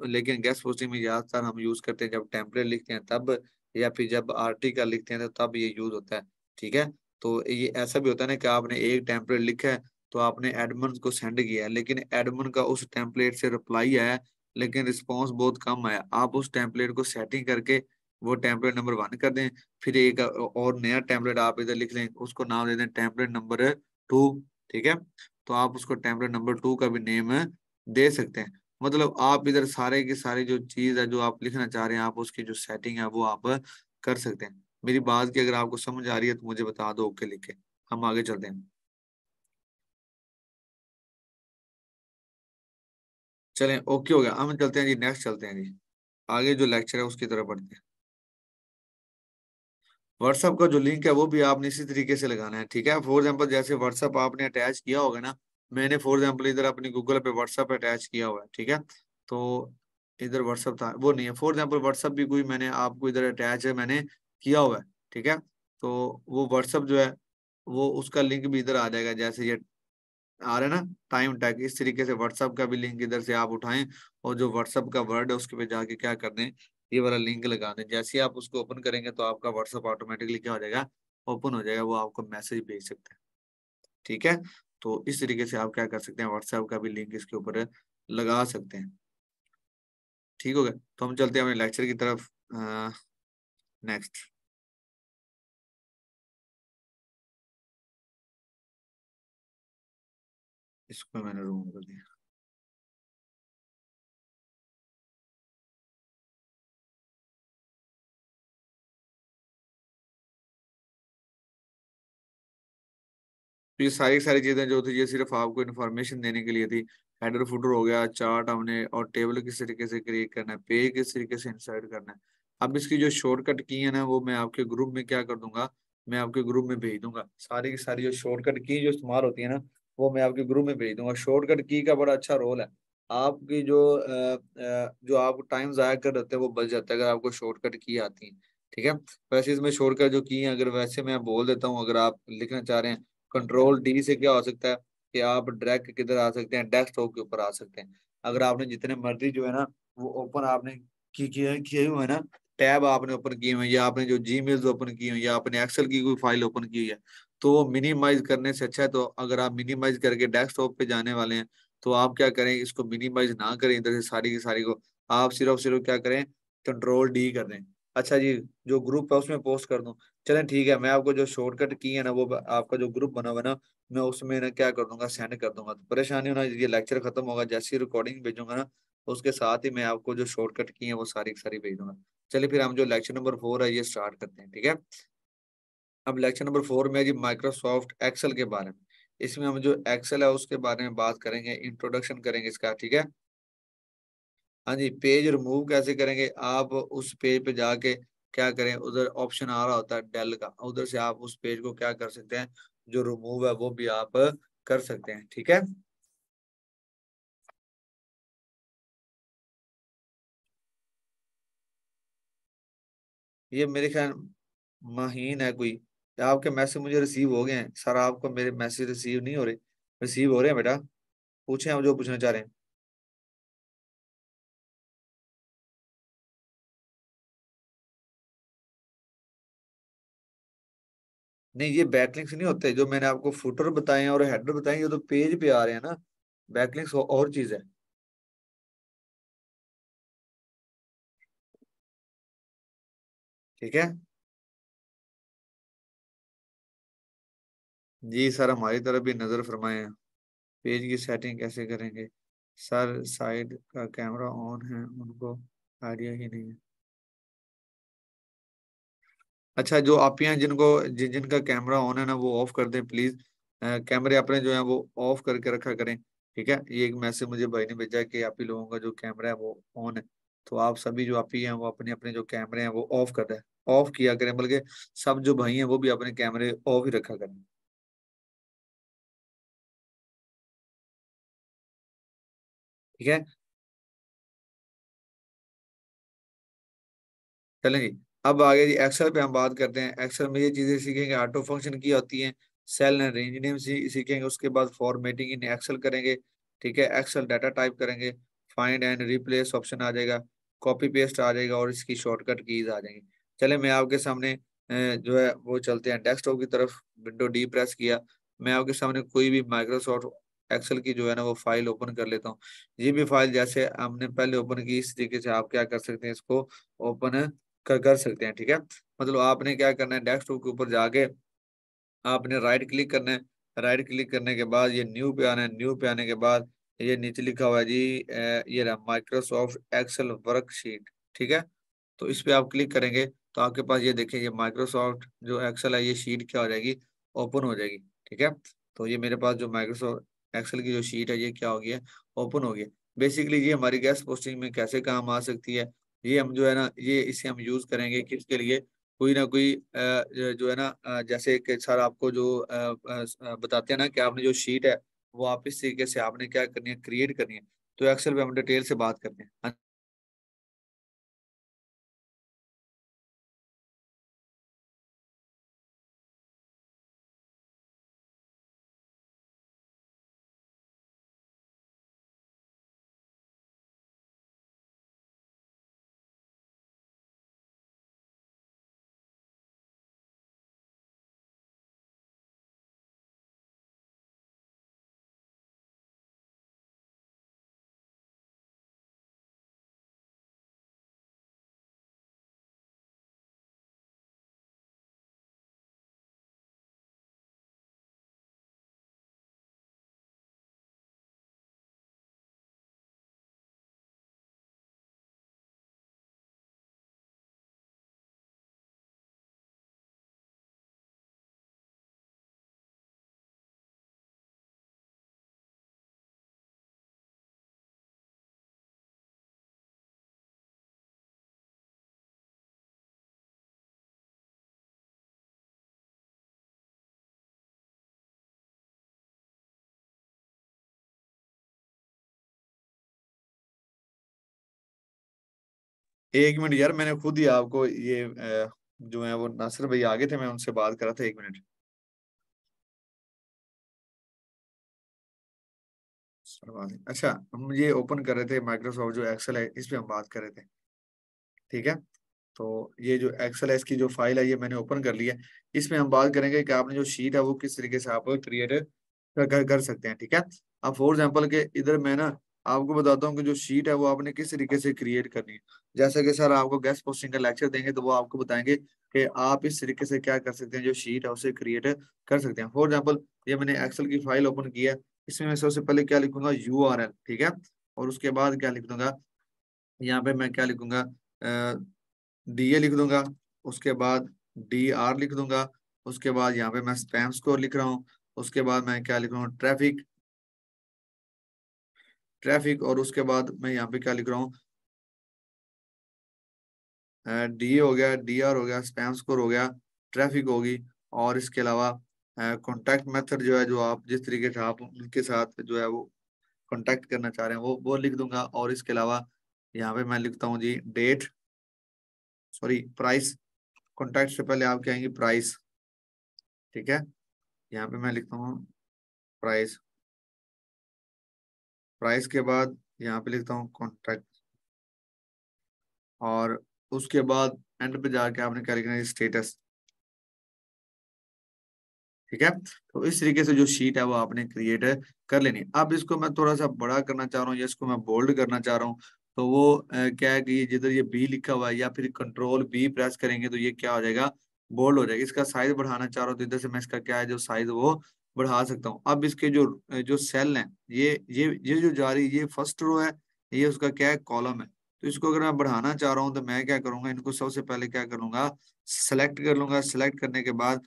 लेकिन गेस्ट पोस्टिंग में ज्यादातर हम यूज करते हैं जब टेम्पलेट लिखते हैं तब, या फिर जब आर्टिकल लिखते हैं तो तब ये यूज होता है। ठीक है, तो ये ऐसा भी होता है ना कि आपने एक टेम्पलेट लिखा है, तो आपने एडमिन को सेंड किया है, लेकिन एडमिन का उस टेम्पलेट से रिप्लाई आया, लेकिन रिस्पॉन्स बहुत कम आया। आप उस टेम्पलेट को सेटिंग करके वो टेम्पलेट नंबर 1 कर दें। फिर एक और नया टेम्पलेट आप इधर लिख लें, उसको नाम दे दें टेम्पलेट नंबर 2। ठीक है, तो आप उसको टेम्पलेट नंबर 2 का भी नेम दे सकते हैं। मतलब आप इधर सारे की सारी जो चीज है जो आप लिखना चाह रहे हैं, आप उसकी जो सेटिंग है वो आप कर सकते हैं। मेरी बात की अगर आपको समझ आ रही है तो मुझे बता दो, ओके लिख के हम आगे चलते हैं। चलें, ओके हो गया, हम चलते हैं जी, नेक्स्ट चलते हैं जी, आगे जो लेक्चर है उसकी तरफ बढ़ते हैं। व्हाट्सअप का जो लिंक है वो भी आपने इसी तरीके से लगाना है। ठीक है, फॉर एग्जाम्पल जैसे व्हाट्सअप आपने अटैच किया होगा ना, मैंने फॉर एग्जाम्पल इधर अपनी गूगल पे व्हाट्सअप अटैच किया हुआ है। ठीक है, तो इधर व्हाट्सअप था, वो नहीं है, फॉर एग्जाम्पल व्हाट्सअप भी कोई मैंने आपको इधर अटैच है मैंने किया हुआ है। ठीक है, तो वो व्हाट्सअप जो है वो उसका लिंक भी इधर आ जाएगा, जैसे ये आ रहा है ना टाइम टैग, इस तरीके से व्हाट्सअप का भी लिंक इधर से आप उठाएं, और जो व्हाट्सअप का वर्ड है उसके पे जाके क्या कर दें, ये वाला लिंक लगा दें। जैसे ही आप उसको ओपन करेंगे तो आपका व्हाट्सअप ऑटोमेटिकली क्या हो जाएगा, ओपन हो जाएगा, वो आपको मैसेज भेज सकते हैं। ठीक है, तो इस तरीके से आप क्या कर सकते हैं, व्हाट्सएप का भी लिंक इसके ऊपर लगा सकते हैं। ठीक हो गया, तो हम चलते हैं अपने लेक्चर की तरफ। नेक्स्ट, इसको मैंने रूम कर दिया। तो ये सारी सारी चीजें जो थी ये सिर्फ आपको इन्फॉर्मेशन देने के लिए थी। हेडर फुटर हो गया, चार्ट हमने, और टेबल किस तरीके से क्रिएट करना है, पेज किस तरीके से इंसर्ट करना है। अब इसकी जो शॉर्टकट की है ना वो मैं आपके ग्रुप में क्या कर दूंगा, मैं आपके ग्रुप में भेज दूंगा। सारी की सारी जो शॉर्टकट की जो इस्तेमाल होती है ना वो मैं आपके ग्रुप में भेज दूंगा। शॉर्टकट की का बड़ा अच्छा रोल है। आपकी जो आप टाइम जाया कर रहे हैं वो बच जाता है अगर आपको शॉर्टकट की आती है। ठीक है, वैसे इसमें शॉर्टकट जो की है अगर वैसे मैं बोल देता हूँ, अगर आप लिखना चाह रहे हैं, कंट्रोल डी से क्या हो सकता है कि आप ड्रैग किधर आ सकते हैं, डेस्कटॉप के ऊपर आ सकते हैं। अगर आपने जितने मर्जी जो है ना वो ओपन आपने की किए हुए हैं ना, टैब आपने ओपन किए हुए हैं, या आपने जो जीमेल ओपन किए हुए हैं, या आपने एक्सेल की कोई फाइल ओपन की हुई है, तो वो मिनिमाइज करने से अच्छा है। तो अगर आप मिनिमाइज करके डेस्कटॉप पे जाने वाले हैं तो आप क्या करें, इसको मिनिमाइज ना करें इधर से सारी की सारी को, आप सिर्फ सिर्फ क्या करें, कंट्रोल डी कर दें। अच्छा जी, जो ग्रुप है उसमें पोस्ट कर दूं। चलें ठीक है, मैं आपको जो शॉर्टकट की है ना वो आपका जो ग्रुप बना हुआ है ना मैं उसमें ना क्या कर दूंगा, सेंड कर दूंगा। तो परेशानी होना, ये लेक्चर खत्म होगा जैसी रिकॉर्डिंग भेजूंगा ना उसके साथ ही मैं आपको जो शॉर्टकट की है वो सारी की सारी भेज दूंगा। चलिए फिर हम जो लेक्चर नंबर 4 है ये स्टार्ट करते हैं। ठीक है, अब लेक्चर नंबर 4 में है जी माइक्रोसॉफ्ट एक्सेल के बारे में। इसमें हम जो एक्सेल है उसके बारे में बात करेंगे, इंट्रोडक्शन करेंगे इसका। ठीक है, हाँ जी, पेज रिमूव कैसे करेंगे, आप उस पेज पे जाके क्या करें, उधर ऑप्शन आ रहा होता है डेल का, उधर से आप उस पेज को क्या कर सकते हैं, जो रिमूव है वो भी आप कर सकते हैं। ठीक है, ये मेरे ख्याल महीन है कोई, आपके मैसेज मुझे रिसीव हो गए हैं सर, आपको मेरे मैसेज रिसीव नहीं हो रहे, रिसीव हो रहे हैं बेटा, पूछें आप जो पूछना चाह रहे हैं। नहीं, ये बैकलिंक्स नहीं होते जो मैंने आपको फुटर बताए हैं और हेडर बताए हैं, ये तो पेज पे आ रहे हैं ना, बैकलिंक्स और चीज है। ठीक है जी सर, हमारी तरफ भी नजर फरमाए। पेज की सेटिंग कैसे करेंगे सर, साइड का कैमरा ऑन है उनको आइडिया ही नहीं है। अच्छा, जो आप यहाँ जिनको जिनका कैमरा ऑन है ना वो ऑफ कर दें प्लीज, कैमरे अपने जो है वो ऑफ करके रखा करें। ठीक है, ये एक मैसेज मुझे भाई ने भेजा है कि आप ही लोगों का जो कैमरा है वो ऑन है, तो आप सभी जो आप ही हैं वो अपने अपने जो कैमरे हैं वो ऑफ कर दें, ऑफ किया करें, बल्कि सब जो भाई हैं वो भी अपने कैमरे ऑफ ही रखा करें। ठीक है, चलें जी, अब आगे जी एक्सेल पे हम बात करते हैं। एक्सेल में ये चीजें सीखेंगे, ऑटो फंक्शन की होती हैं, सेल एंड रेंज नेम सीखेंगे, उसके बाद फॉर्मेटिंग इन एक्सेल करेंगे। ठीक है, एक्सेल डाटा टाइप करेंगे, फाइंड एंड रिप्लेस ऑप्शन आ जाएगा, कॉपी पेस्ट आ जाएगा, और इसकी शॉर्टकट कीज आ जाएंगी। चले मैं आपके सामने जो है वो चलते हैं डेस्कटॉप की तरफ, विंडो डी प्रेस किया, मैं आपके सामने कोई भी माइक्रोसॉफ्ट एक्सेल की जो है ना वो फाइल ओपन कर लेता हूँ। ये भी फाइल जैसे हमने पहले ओपन की इस तरीके से आप क्या कर सकते हैं, इसको ओपन कर सकते हैं। ठीक है, मतलब आपने क्या करना है, डेस्कटॉप के ऊपर जाके आपने राइट क्लिक करना है। राइट क्लिक करने के बाद ये न्यू पे आना है। न्यू पे आने के बाद ये नीचे लिखा हुआ है जी ये रहा माइक्रोसॉफ्ट एक्सेल वर्कशीट। ठीक है, तो इस पे आप क्लिक करेंगे तो आपके पास ये देखिए, ये माइक्रोसॉफ्ट जो एक्सेल है ये शीट क्या हो जाएगी, ओपन हो जाएगी। ठीक है, तो ये मेरे पास जो माइक्रोसॉफ्ट एक्सेल की जो शीट है ये क्या हो गया, ओपन हो गया। बेसिकली ये हमारी गेस्ट पोस्टिंग में कैसे काम आ सकती है, ये हम जो है ना, ये इसे हम यूज करेंगे किसके लिए, कोई ना कोई जो है ना जैसे कि सर आपको जो बताते हैं ना कि आपने जो शीट है वो आप इस तरीके से आपने क्या करनी है, क्रिएट करनी है। तो एक्सेल पे हम डिटेल से बात करते हैं। हाँ, 1 मिनट यार, मैंने खुद ही आपको ये जो है वो नासिर भाई आगे थे, मैं उनसे बात कर रहा था, 1 मिनट। अच्छा, हम ये ओपन कर रहे थे माइक्रोसॉफ्ट जो एक्सेल है, इस पे हम बात कर रहे थे। ठीक है, तो ये जो एक्सेल है इसकी जो फाइल है ये मैंने ओपन कर लिया है। इसमें हम बात करेंगे कि आपने जो शीट है वो किस तरीके से आप क्रिएट कर सकते हैं। ठीक है, अब फॉर एग्जांपल के इधर मैं ना आपको बताता हूँ कि जो शीट है वो आपने किस तरीके से क्रिएट करनी है। जैसे कि सर आपको गेस्ट पोस्टिंग का लेक्चर देंगे तो वो आपको बताएंगे कि आप इस तरीके से क्या कर सकते हैं, जो शीट है उसे क्रिएट कर सकते हैं। फॉर एग्जाम्पल ये मैंने एक्सेल की फाइल ओपन की है, इसमें मैं सबसे पहले क्या लिखूंगा, URL। ठीक है, और उसके बाद क्या लिख दूंगा, यहाँ पे मैं क्या लिखूंगा, DA लिख दूंगा। उसके बाद DR लिख दूंगा। उसके बाद यहाँ पे मैं स्पैम स्कोर लिख रहा हूँ। उसके बाद मैं क्या लिख रहा हूँ, ट्रैफिक। ट्रैफिक, और उसके बाद मैं यहाँ पे क्या लिख रहा हूँ, DA हो गया, DR हो गया, स्पैम स्कोर हो गया, ट्रैफिक होगी। और इसके अलावा कॉन्टैक्ट मेथड जो है, जो आप जिस तरीके से आप उनके साथ जो है वो कॉन्टैक्ट करना चाह रहे हैं वो लिख दूंगा। और इसके अलावा यहाँ पे मैं लिखता हूँ जी डेट, सॉरी प्राइस। कॉन्टैक्ट से पहले आप कहेंगे प्राइस। ठीक है, यहाँ पे मैं लिखता हूँ प्राइस। प्राइस के बाद यहाँ पे लिखता हूँ कॉन्टैक्ट। और उसके बाद एंड पे जाके आपने क्या लिखना है, स्टेटस। ठीक है, तो इस तरीके से जो शीट है वो आपने क्रिएट कर लेनी है। अब इसको मैं थोड़ा सा बड़ा करना चाह रहा हूँ या इसको मैं बोल्ड करना चाह रहा हूँ, तो वो क्या है कि ये जिधर ये बी लिखा हुआ है या फिर कंट्रोल B प्रेस करेंगे तो ये क्या हो जाएगा, बोल्ड हो जाएगा। इसका साइज बढ़ाना चाह रहा हूँ तो इधर से मैं इसका क्या है जो साइज वो बढ़ा सकता हूँ। अब इसके जो जो सेल है, ये जो जा रही ये फर्स्ट रो है, ये उसका क्या है, कॉलम है। तो इसको अगर मैं बढ़ाना चाह रहा हूँ तो मैं क्या करूंगा, इनको सबसे पहले क्या कर लूंगा, सेलेक्ट कर लूंगा। सेलेक्ट करने के बाद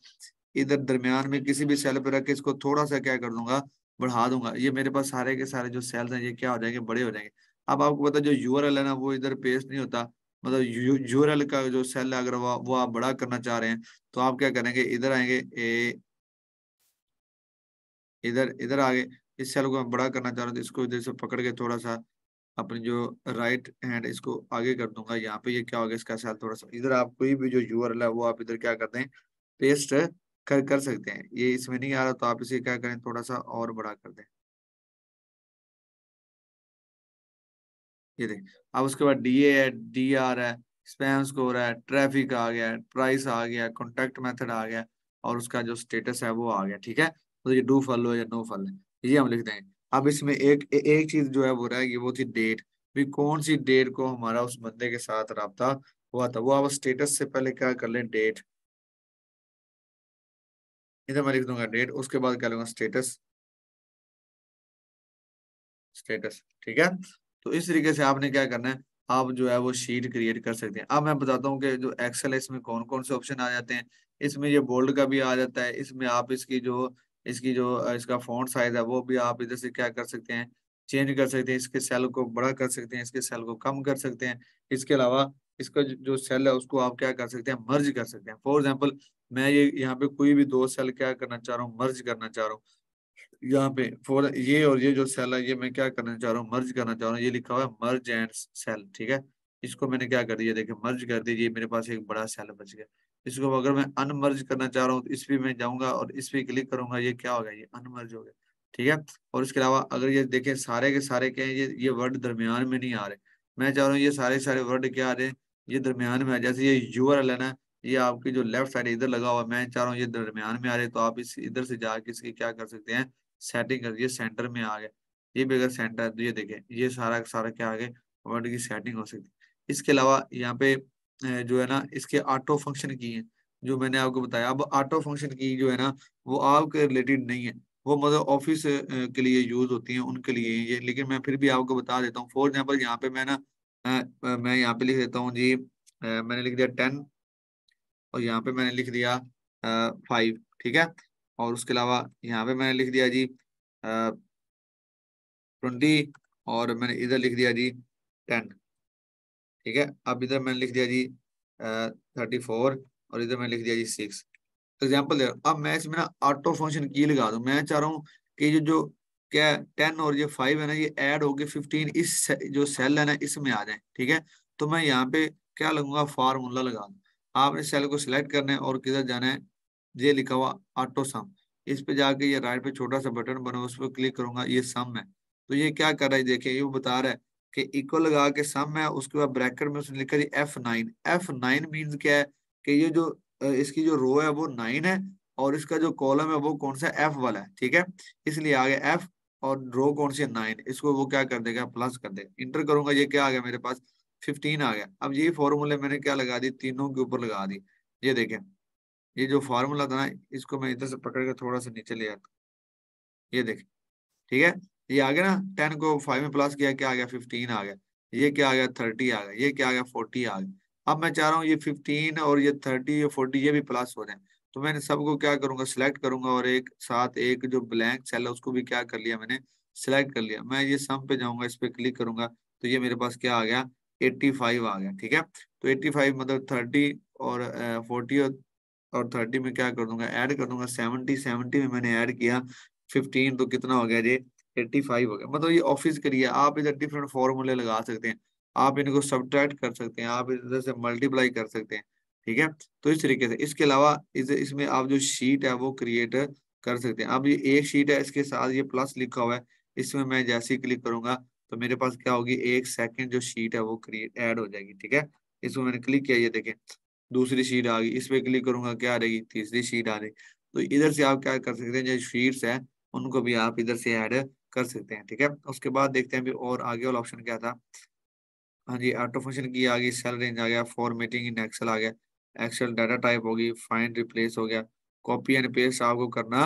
इधर दरमियान में किसी भी सेल पे रख के इसको थोड़ा सा क्या कर दूंगा, बढ़ा दूंगा। ये मेरे पास सारे के सारे जो सेल्स हैं ये क्या हो जाएंगे, बड़े हो जाएंगे। अब आपको पता है जो URL है ना वो इधर पेस्ट नहीं होता। मतलब URL का जो सेल है अगर वो आप बड़ा करना चाह रहे हैं तो आप क्या करेंगे, इधर आएंगे, इधर इधर आगे इस सेल को मैं बड़ा करना चाह रहा हूँ तो इसको इधर से पकड़ के थोड़ा सा अपनी जो राइट हैंड इसको आगे कर दूंगा। यहाँ पे ये क्या होगा, इसका सेल थोड़ा सा इधर, आप कोई भी जो URL है वो आप इधर क्या करते हैं, पेस्ट कर सकते हैं। ये इसमें नहीं आ रहा तो आप इसे क्या करें, थोड़ा सा और बड़ा कर दें। ये देख, अब उसके बाद DA है, DR है, स्पैम स्कोर है, ट्रैफिक आ गया, प्राइस आ गया, कॉन्टैक्ट मेथड आ गया, और उसका जो स्टेटस है वो आ गया। ठीक है, तो ये डू फॉलो या नो फॉलो ये हम लिख देंगे। अब इसमें एक चीज जो है वो रहेगी, वो थी डेट। भी कौन सी डेट को हमारा उस बंदे के साथ रब्ता हुआ था, वो आप स्टेटस से पहले क्या कर लें, डेट, इधर मैं लिख दूंगा डेट, उसके बाद क्या लूंगा स्टेटस, स्टेटस, ठीक है। तो इस तरीके से आपने क्या करना है, आप जो है वो शीट क्रिएट कर सकते हैं। अब मैं बताता हूँ कि जो एक्सेल है इसमें कौन कौन से ऑप्शन आ जाते हैं। इसमें ये बोल्ड का भी आ जाता है, इसमें आप इसकी जो इसका फॉन्ट साइज है वो भी आप इधर से क्या कर सकते हैं, चेंज कर सकते हैं। इसके सेल को बड़ा कर सकते हैं, इसके सेल को कम कर सकते हैं। इसके अलावा इसका जो सेल है उसको आप क्या कर सकते हैं, मर्ज कर सकते हैं। फॉर एग्जाम्पल मैं ये यहाँ पे कोई भी दो सेल क्या करना चाह रहा हूँ, मर्ज करना चाह रहा हूँ। यहाँ पे फॉर ये और ये जो सेल है ये मैं क्या करना चाह रहा हूँ, मर्ज करना चाह रहा हूँ। ये लिखा हुआ है मर्ज एंड सेल, ठीक है। इसको मैंने क्या कर दिया, देखिए मर्ज कर दीजिए, मेरे पास एक बड़ा सेल बच गया। इसको अगर मैं अनमर्ज करना चाह रहा हूँ तो इस पे मैं जाऊंगा और इस पे क्लिक करूंगा, ये क्या हो गया, ये अनमर्ज हो गया, ठीक है। और इसके अलावा अगर ये देखें सारे के सारे क्या है, ये वर्ड दरमियान में नहीं आ रहे। मैं चाह रहा हूँ ये सारे सारे वर्ड क्या आ रहे हैं, ये दरमियान में आ। जैसे ये यूआरएल है ना, ये आपकी जो लेफ्ट साइड इधर लगा हुआ है, मैं चाह रहा हूँ ये दरमियान में आ रहे, तो आप इस इधर से जाके इसकी क्या कर सकते हैं, सेटिंग कर दिए, सेंटर में आ गया। ये भी अगर सेंटर है तो ये देखें, ये सारा का सारा क्या आ गया, वर्ड की सेटिंग हो सकती है। इसके अलावा यहाँ पे जो है ना इसके ऑटो फंक्शन की है, जो मैंने आपको बताया। अब ऑटो फंक्शन की जो है ना वो आपके रिलेटेड नहीं है, वो मतलब ऑफिस के लिए यूज होती है, उनके लिए ये। लेकिन मैं फिर भी आपको बता देता हूँ। फॉर एग्जाम्पल यहाँ पे मैं ना मैं यहाँ पे लिख देता हूँ जी, मैंने लिख दिया 10, और यहाँ पे मैंने लिख दिया 5, ठीक है। और उसके अलावा यहाँ पे मैंने लिख दिया जी 20, और मैंने इधर लिख दिया जी 10, ठीक है। अब इधर मैंने लिख दिया जी 34, और इधर मैंने लिख दिया जी 6। एग्जाम्पल दे रहा हूँ। अब मैं इसमें ना ऑटो फंक्शन की लगा दूं, मैं चाह रहा हूँ कि जो जो क्या 10 और ये 5 है ना, ये ऐड होके 15 जो सेल है ना इसमें आ जाए, ठीक है। तो मैं यहाँ पे क्या लगूंगा, फार्मूला लगा दूं। आपने सेल को सिलेक्ट करना है और किधर जाना है, ये लिखा हुआ ऑटो सम, इस पे जाके ये राइट पे छोटा सा बटन बना उस पर क्लिक करूंगा, ये सम है। तो ये क्या कर रहा है, देखिए ये बता रहा है कि इक्वल लगा के सम है, उसके बाद ब्रैकेट में उसने लिखा जी F9। F9 मीन्स क्या है कि ये जो इसकी जो रो है वो 9 है, और इसका जो कॉलम है वो कौन सा, F वाला है, ठीक है। इसलिए आ गया F, और रो कौन सी है 9, इसको वो क्या कर देगा, प्लस कर देगा। इंटर करूंगा, ये क्या आ गया मेरे पास, 15 आ गया। अब ये फॉर्मूले मैंने क्या लगा दी, तीनों के ऊपर लगा दी। ये देखें, ये जो फार्मूला था ना, इसको मैं इधर से पकड़ के थोड़ा सा नीचे ले आता हूं। ये देखें, ठीक है। ये आ गया ना, 10 को 5 में प्लस किया, क्या आ गया, 15 आ गया। ये क्या आ गया, 30 आ गया। ये क्या आ गया, 40 आ गया। अब मैं चाह रहा हूँ ये 15 और ये 30 और 40 ये भी प्लस हो जाए। तो मैंने सबको क्या करूंगा, सिलेक्ट करूंगा, और एक साथ एक जो ब्लैंक सेल है उसको भी क्या कर लिया मैंने, सिलेक्ट कर लिया। मैं ये सम पे जाऊंगा, इस पे क्लिक करूंगा, तो ये मेरे पास क्या आ गया, 85 आ गया, ठीक है। तो 85 मतलब 30 और 40 और 30 में क्या कर दूंगा, ऐड कर दूंगा 70। 70 में मैंने ऐड किया 15, तो कितना हो गया जी, 85 हो गया। मतलब ये ऑफिस के लिए आप इधर डिफरेंट फॉर्मूले लगा सकते हैं, आप इनको सब्ट्रैक्ट कर सकते हैं, आप इधर से मल्टीप्लाई कर सकते हैं, ठीक है। तो इस तरीके से, इसके अलावा इसमें आप जो शीट है वो क्रिएट कर सकते हैं। अब ये एक शीट है, इसके साथ ये प्लस लिखा हुआ है, इसमें मैं जैसे ही क्लिक करूंगा तो मेरे पास क्या होगी, एक सेकंड जो शीट है वो क्रिएट ऐड हो जाएगी, ठीक है। इसमें मैंने क्लिक किया, ये देखें दूसरी शीट आ गई। इस पे क्लिक करूंगा, क्या आ रहेगी, तीसरी शीट आ रही। तो इधर से आप क्या कर सकते हैं, जो शीट्स है उनको भी आप इधर से ऐड कर सकते हैं, ठीक है। उसके बाद देखते हैं भी और आगे वाला ऑप्शन क्या था। हाँ जी, ऑटो फंक्शन की आ गई, सेल रेंज आ गया, फॉर्मेटिंग इन एक्सेल आ गया, एक्सेल डाटा टाइप होगी, फाइंड रिप्लेस हो गया, कॉपी एंड पेस्ट आपको करना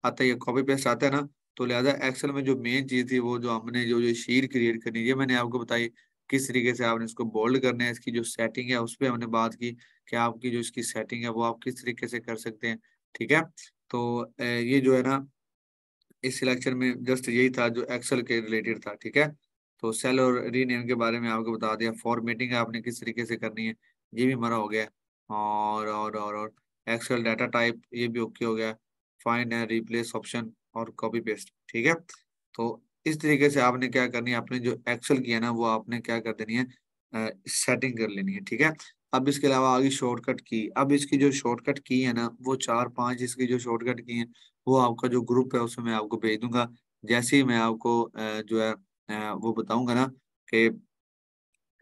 आता है, ये कॉपी पेस्ट आता है ना। तो लिहाजा एक्सेल में जो मेन चीज थी वो जो हमने जो जो शीट क्रिएट करनी है मैंने आपको बताई, किस तरीके से आपने इसको बोल्ड करना है, इसकी जो सेटिंग है उस पर हमने बात की कि आपकी जो इसकी सेटिंग है वो आप किस तरीके से कर सकते हैं, ठीक है। तो ये जो है ना इस सिलेक्शन में जस्ट यही था जो एक्सेल के रिलेटेड था, ठीक है। तो सेल और रीनेम के बारे में आपको बता दिया, फॉर्मेटिंग आपने किस तरीके से करनी है ये भी हमारा हो गया। और एक्सेल डाटा टाइप ये भी ओके हो गया, फाइंड एंड रिप्लेस ऑप्शन और कॉपी पेस्ट, ठीक है। तो इस तरीके से आपने क्या करनी है, आपने जो एक्सेल किया ना वो आपने क्या कर देनी है, सेटिंग कर लेनी है, ठीक है। अब इसके अलावा आगे शॉर्टकट की, अब इसकी जो शॉर्टकट की है ना वो 4-5 इसकी जो शॉर्टकट की है वो आपका जो ग्रुप है उसमें मैं आपको भेज दूंगा। जैसे ही मैं आपको जो है वो बताऊंगा ना कि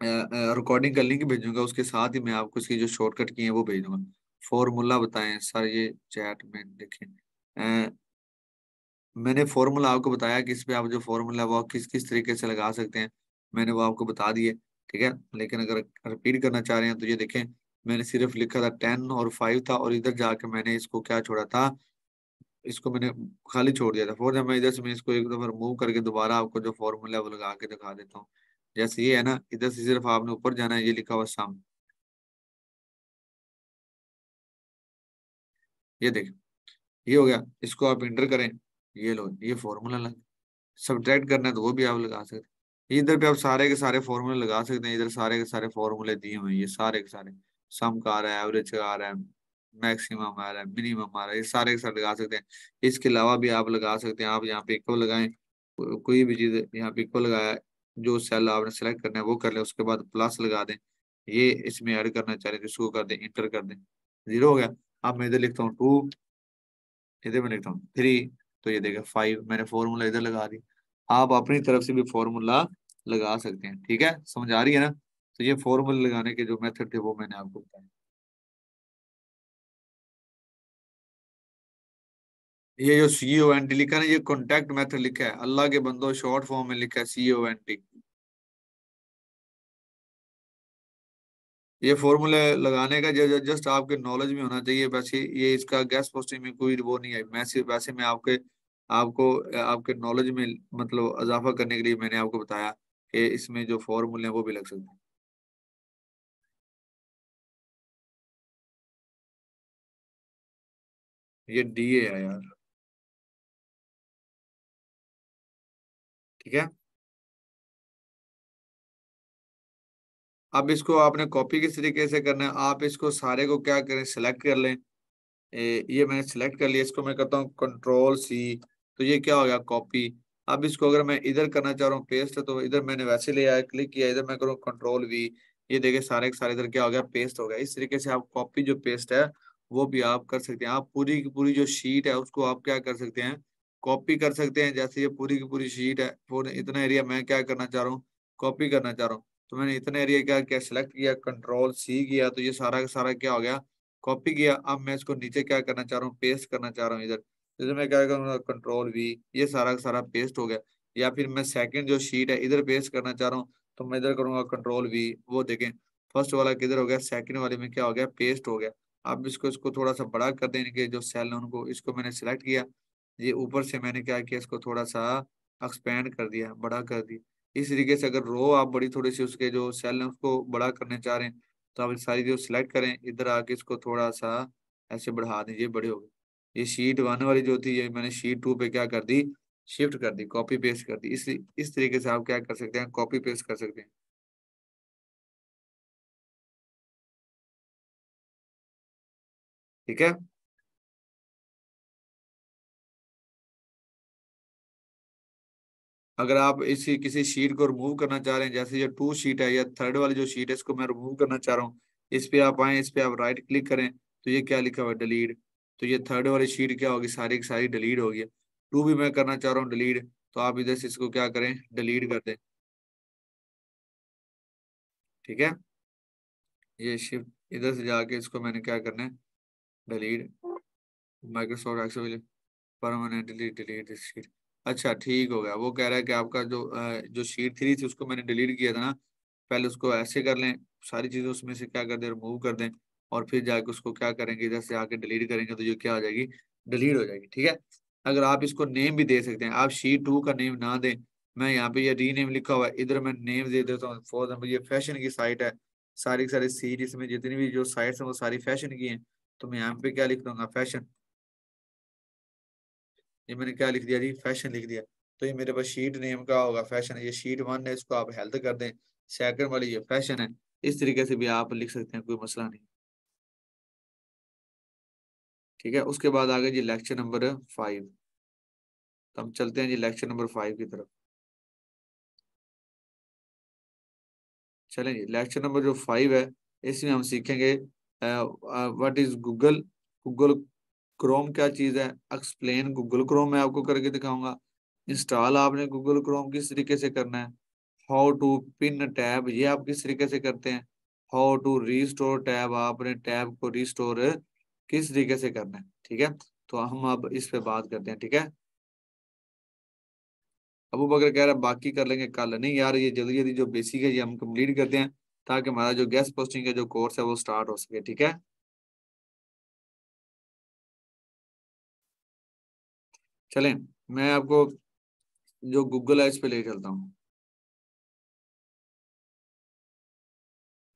रिकॉर्डिंग का लिंक भेजूंगा, उसके साथ ही मैं आपको इसकी जो शॉर्टकट की है वो भेज दूंगा। फॉर्मूला बताएं सर, ये चैट में देखें, मैंने फॉर्मूला आपको बताया कि इस पे आप जो फॉर्मूला वो किस किस तरीके से लगा सकते हैं, मैंने वो आपको बता दिए। ठीक है। लेकिन अगर रिपीट करना चाह रहे हैं तो ये देखें, मैंने सिर्फ लिखा था 10 और 5 था, और इधर जाके मैंने इसको क्या छोड़ा था, इसको मैंने खाली छोड़ दिया था। फोर जब मैं इधर से मैं इसको एक दफा मूव करके दोबारा आपको जो फॉर्मूला है वो लगा के दिखा देता हूँ। जैसे ये है ना, इधर से सिर्फ आपने ऊपर जाना है, ये लिखा हुआ सम, ये देखें, ये हो गया। इसको आप इंटर करें, ये लो, ये फॉर्मूला लग। सब्ट्रैक्ट करना है तो वो भी आप लगा सकते हैं। इधर पे आप सारे के सारे फॉर्मूले लगा सकते हैं, इधर सारे के सारे फॉर्मूले दिए हुए हैं, ये सारे के सारे। सम का आ रहा है, एवरेज का आ रहा है, मैक्सिमम आ रहा है, मिनिमम आ रहा है, ये सारे के सारे लगा सकते हैं। इसके अलावा भी आप लगा सकते हैं, आप यहाँ पे इक्वल लगाएं, कोई भी चीज यहाँ पे इक्वल लगाया, जो सेल आपने सेलेक्ट करना है वो कर लें, उसके बाद प्लस लगा दें। ये इसमें ऐड करना चाह रहे हैं तो इसको कर दें, इंटर कर दें, 0 हो गया। अब मैं इधर लिखता हूँ 2, इधर मैं लिखता हूँ 3, तो ये देखा 5, मैंने फॉर्मूला इधर लगा दी। आप अपनी तरफ से भी फॉर्मूला लगा सकते हैं, ठीक है, समझ आ रही है ना। तो ये फॉर्मूला लगाने के जो मेथड थे वो मैंने आपको बताया। ये जो CONT लिखा है ना, ये कॉन्टैक्ट मेथड लिखा है, अल्लाह के बंदो शॉर्ट फॉर्म में लिखा है CONT। ये फॉर्मूले लगाने का जो जस्ट आपके नॉलेज में होना चाहिए, वैसे ये इसका गैस पोस्टिंग में कोई वो नहीं है। मैं सिर्फ वैसे मैं आपके आपको आपके नॉलेज में मतलब इजाफा करने के लिए मैंने आपको बताया कि इसमें जो फॉर्मूले हैं वो भी लग सकते हैं। ये DA है यार, ठीक है। अब इसको आपने कॉपी किस तरीके से करना है, आप इसको सारे को क्या करें, सिलेक्ट कर लें। ये मैंने सिलेक्ट कर लिया, इसको मैं करता हूँ Ctrl+C, तो ये क्या हो गया, कॉपी। अब इसको अगर मैं इधर करना चाह रहा हूँ पेस्ट, तो इधर मैंने वैसे ले आया, क्लिक किया, इधर मैं करूँ Ctrl+V, ये देखिए सारे के सारे इधर क्या हो गया, पेस्ट हो गया। इस तरीके से आप कॉपी जो पेस्ट है वो भी आप कर सकते हैं। आप पूरी की पूरी जो शीट है उसको आप क्या कर सकते हैं, कॉपी कर सकते हैं। जैसे ये पूरी की पूरी शीट है, पूरे इतना एरिया मैं क्या करना चाह रहा हूँ, कॉपी करना चाह रहा हूँ। तो मैंने इतना एरिया क्या क्या सिलेक्ट किया, Ctrl+C किया, तो ये सारा का सारा क्या हो गया, कॉपी किया। अब मैं इसको नीचे क्या करना चाह रहा हूँ, पेस्ट करना चाह रहा हूँ इधर। जैसे मैं क्या करूँगा, Ctrl+V, ये सारा का सारा पेस्ट हो गया। या फिर मैं सेकंड जो शीट है इधर पेस्ट करना चाह रहा हूँ, तो मैं इधर करूंगा Ctrl+V, वो देखें फर्स्ट वाला किधर हो गया, सेकंड वाले में क्या हो गया, पेस्ट हो गया। अब इसको इसको थोड़ा सा बड़ा कर दें, इनके जो सेल है उनको, इसको मैंने सिलेक्ट किया, ये ऊपर से मैंने क्या किया, इसको थोड़ा सा एक्सपेंड कर दिया, बड़ा कर दिया। इस तरीके से अगर रो आप बड़ी थोड़ी सी उसके जो सेल है उसको बड़ा करने चाह रहे हैं, तो आप सारी जो सिलेक्ट करें, इधर आके इसको थोड़ा सा ऐसे बढ़ा दीजिए, बड़े हो गए। ये शीट 1 वाली जो थी, ये मैंने शीट 2 पे क्या कर दी, शिफ्ट कर दी, कॉपी पेस्ट कर दी। इस तरीके से आप क्या कर सकते हैं, कॉपी पेस्ट कर सकते हैं, ठीक है। अगर आप इसी किसी शीट को रिमूव करना चाह रहे हैं, जैसे ये 2 शीट है या थर्ड वाली जो शीट है, इसको मैं रिमूव करना चाह रहा हूँ, इस पे आप आए, इस पे आप राइट क्लिक करें, तो ये क्या लिखा हुआ है, डिलीट। तो ये थर्ड वाली शीट क्या होगी, सारी की सारी डिलीट होगी। 2 भी मैं करना चाह रहा हूँ डिलीट, तो आप इधर से इसको क्या करें, डिलीट कर दें, ठीक है। ये शिफ्ट इधर से जाके इसको मैंने क्या करना है, delete, Microsoft Excel permanently delete sheet. अच्छा ठीक हो गया। वो कह रहा है कि आपका जो शीट 3 थी उसको मैंने डिलीट किया था ना, पहले उसको ऐसे कर लें, सारी चीजें उसमें से क्या कर दें, रिमूव कर दें, और फिर जाके उसको क्या करेंगे, इधर से आके डिलीट करेंगे, तो ये क्या हो जाएगी, डिलीट हो जाएगी, ठीक है। अगर आप इसको नेम भी दे सकते हैं, आप शीट 2 का नेम ना दें, मैं यहाँ पे ये रीनेम लिखा हुआ है, इधर मैं नेम दे देता हूँ। फॉर एग्जाम्पल ये फैशन की साइट है, सारी की सारी सीरीज में जितनी भी जो साइट्स हैं वो सारी फैशन की हैं, तो मैं यहाँ पे क्या लिख दूंगा, फैशन। ये मैंने क्या लिख दिया जी, फैशन लिख दिया। तो ये मेरे पास शीट नेम का होगा फैशन है, ये शीट 1 है, इसको आप हेल्थ कर दें, सेकंड वाली ये फैशन है। इस तरीके से भी आप लिख सकते हैं, कोई मसला नहीं, ठीक है। उसके बाद आगे जी लेक्चर नंबर 5, तो हम चलते हैं जी लेक्चर नंबर 5 की तरफ। चलें जी, लेक्चर नंबर जो 5 है, इसमें हम सीखेंगे what is Google, Google Chrome क्या चीज़ है, एक्सप्लेन गूगल क्रोम मैं आपको करके दिखाऊंगा। इंस्टॉल आपने गूगल क्रोम किस तरीके से करना है, हाउ टू पिन टैब ये आप किस तरीके से करते हैं, हाउ टू रीस्टोर टैब आपने टैब को रिस्टोर किस तरीके से करना है, ठीक है। तो हम अब इस पे बात करते हैं, ठीक है। अबू बकर कह रहा है बाकी कर लेंगे कल। नहीं यार, ये जल्दी जल्दी जो बेसिक है ये हम कंप्लीट करते हैं, ताकि हमारा जो गेस्ट पोस्टिंग का जो कोर्स है वो स्टार्ट हो सके, ठीक है। चलें, मैं आपको जो गूगल है इस पे ले चलता हूँ।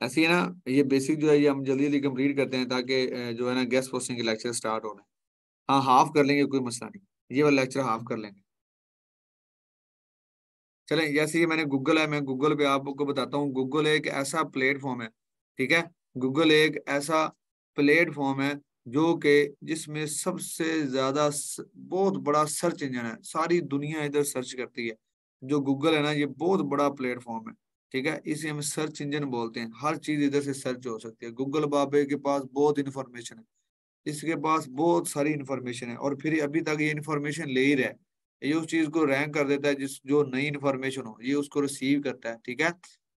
ऐसे ही ना, ये बेसिक जो है ये हम जल्दी जल्दी कंप्लीट करते हैं, ताकि जो है ना गेस्ट पोस्टिंग के लेक्चर स्टार्ट हो रहे हैं। हाँ, हाफ कर लेंगे, कोई मसला नहीं, ये वाला लेक्चर हाफ कर लेंगे। चलें, जैसे ये मैंने गूगल है, मैं गूगल पे आपको बताता हूँ। गूगल एक ऐसा प्लेटफॉर्म है, ठीक है। गूगल एक ऐसा प्लेटफॉर्म है जो कि जिसमें सबसे ज्यादा बहुत बड़ा सर्च इंजन है, सारी दुनिया इधर सर्च करती है। जो गूगल है ना, ये बहुत बड़ा प्लेटफॉर्म है, ठीक है। इसे हम सर्च इंजन बोलते हैं। हर चीज इधर से सर्च हो सकती है। गूगल बाबे के पास बहुत इंफॉर्मेशन है, इसके पास बहुत सारी इंफॉर्मेशन है, और फिर अभी तक ये इंफॉर्मेशन ले ही रहा है। ये उस चीज को रैंक कर देता है, जिस जो नई इंफॉर्मेशन हो ये उसको रिसीव करता है, ठीक है।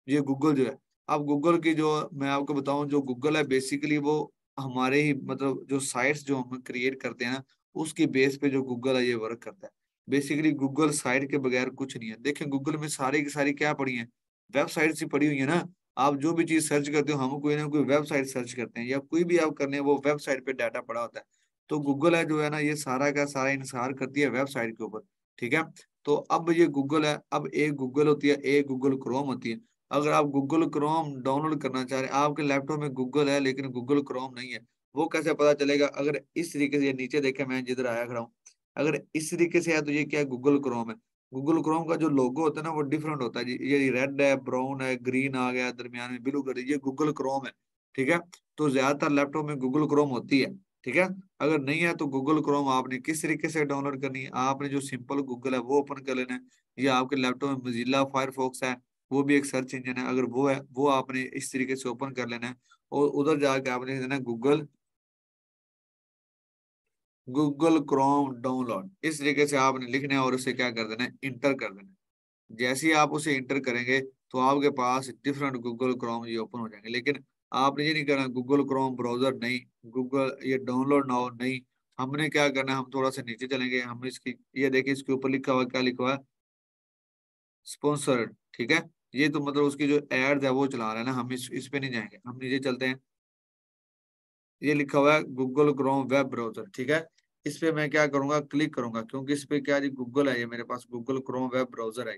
ये गूगल जो है, अब गूगल की जो मैं आपको बताऊं, जो गूगल है बेसिकली वो हमारे ही मतलब जो साइट्स जो हम क्रिएट करते हैं ना, उसकी बेस पे जो गूगल है ये वर्क करता है। बेसिकली गूगल साइट के बगैर कुछ नहीं है। देखें, गूगल में सारी की सारी क्या पड़ी है, वेबसाइट ही पड़ी हुई है ना। आप जो भी चीज सर्च करते हो, हम कोई ना कोई वेबसाइट सर्च करते हैं, या कोई भी आप करने हैं वो वेबसाइट पे डाटा पड़ा होता है। तो गूगल है जो है ना, ये सारा का सारा इंसार करती है वेबसाइट के ऊपर, ठीक है। तो अब ये गूगल है, अब एक गूगल होती है, एक गूगल क्रोम होती है। अगर आप गूगल क्रोम डाउनलोड करना चाह रहे हैं, आपके लैपटॉप में गूगल है लेकिन गूगल क्रोम नहीं है, वो कैसे पता चलेगा? अगर इस तरीके से ये नीचे देखे, मैं जिधर आया खड़ा हूँ, अगर इस तरीके से है तो ये क्या है? गूगल क्रोम है। गूगल क्रोम का जो लोगो होता है ना वो डिफरेंट होता है जी। ये रेड है, ब्राउन है, ग्रीन आ गया, दरमियान में ब्लू कर, ये गूगल क्रोम है, ठीक है। तो ज्यादातर लैपटॉप में गूगल क्रोम होती है, ठीक है। अगर नहीं है तो गूगल क्रोम आपने किस तरीके से डाउनलोड करनी है? आपने जो सिंपल गूगल है वो ओपन कर लेना है, या आपके लैपटॉप में मोजिल्ला फायरफॉक्स है, वो भी एक सर्च इंजन है, अगर वो है वो आपने इस तरीके से ओपन कर लेना है, और उधर जाके आपने देना गूगल गूगल क्रोम डाउनलोड, इस तरीके से आपने लिखना है और उसे क्या कर देना है? इंटर कर देना है। जैसे ही आप उसे इंटर करेंगे तो आपके पास डिफरेंट गूगल क्रोम ये ओपन हो जाएंगे। लेकिन आपने ये नहीं करना गूगल क्रोम ब्राउजर नहीं, गूगल ये डाउनलोड ना हो नहीं। हमने क्या करना है, हम थोड़ा सा नीचे चलेंगे, हम इसकी ये देखिए, इसके ऊपर लिखा हुआ है, क्या लिखा हुआ है? स्पॉन्सर्ड, ठीक है। ये तो मतलब उसकी जो एड्स है वो चला रहा है ना, हम इस पे नहीं जाएंगे, हम नीचे चलते हैं। ये लिखा हुआ है गूगल क्रोम वेब ब्राउजर, ठीक है। इस पे मैं क्या करूंगा? क्लिक करूंगा, क्योंकि इस पे क्या जी, गूगल है, ये मेरे पास गूगल क्रोम वेब ब्राउजर है,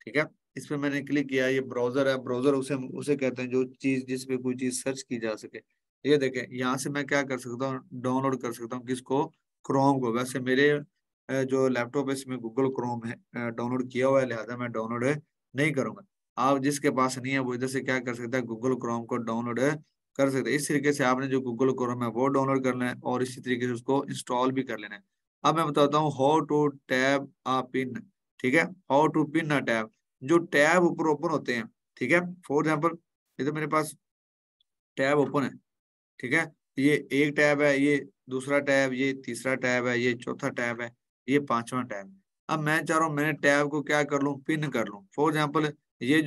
ठीक है। इस पे मैंने क्लिक किया, ये ब्राउजर है। ब्राउजर उसे उसे कहते हैं जो चीज जिस पे कोई चीज सर्च की जा सके। ये देखें, यहाँ से मैं क्या कर सकता हूँ? डाउनलोड कर सकता हूँ किसको? क्रोम को। वैसे मेरे जो लैपटॉप है इसमें गूगल क्रोम है डाउनलोड किया हुआ है, लिहाजा मैं डाउनलोड नहीं करूंगा। आप जिसके पास नहीं है वो इधर से क्या कर सकता है? गूगल क्रोम को डाउनलोड कर सकते हैं। इस तरीके से आपने जो गूगल क्रोम है वो डाउनलोड करना है, और इसी तरीके से उसको इंस्टॉल भी कर लेना है। अब मैं बताता हूँ how to tab a pin, ठीक है। How to pin a tab, जो टैब ऊपर ओपन होते हैं, ठीक है। फॉर एग्जाम्पल, ये तो मेरे पास टैब ओपन है, ठीक है। ये एक टैब है, ये दूसरा टैब, ये तीसरा टैब है, ये चौथा टैब है, ये पांचवा टैब है। अब मैं चाह रहा हूँ मैंने टैब को क्या कर लूँ? पिन कर लूँ। फॉर एग्जाम्पल, ये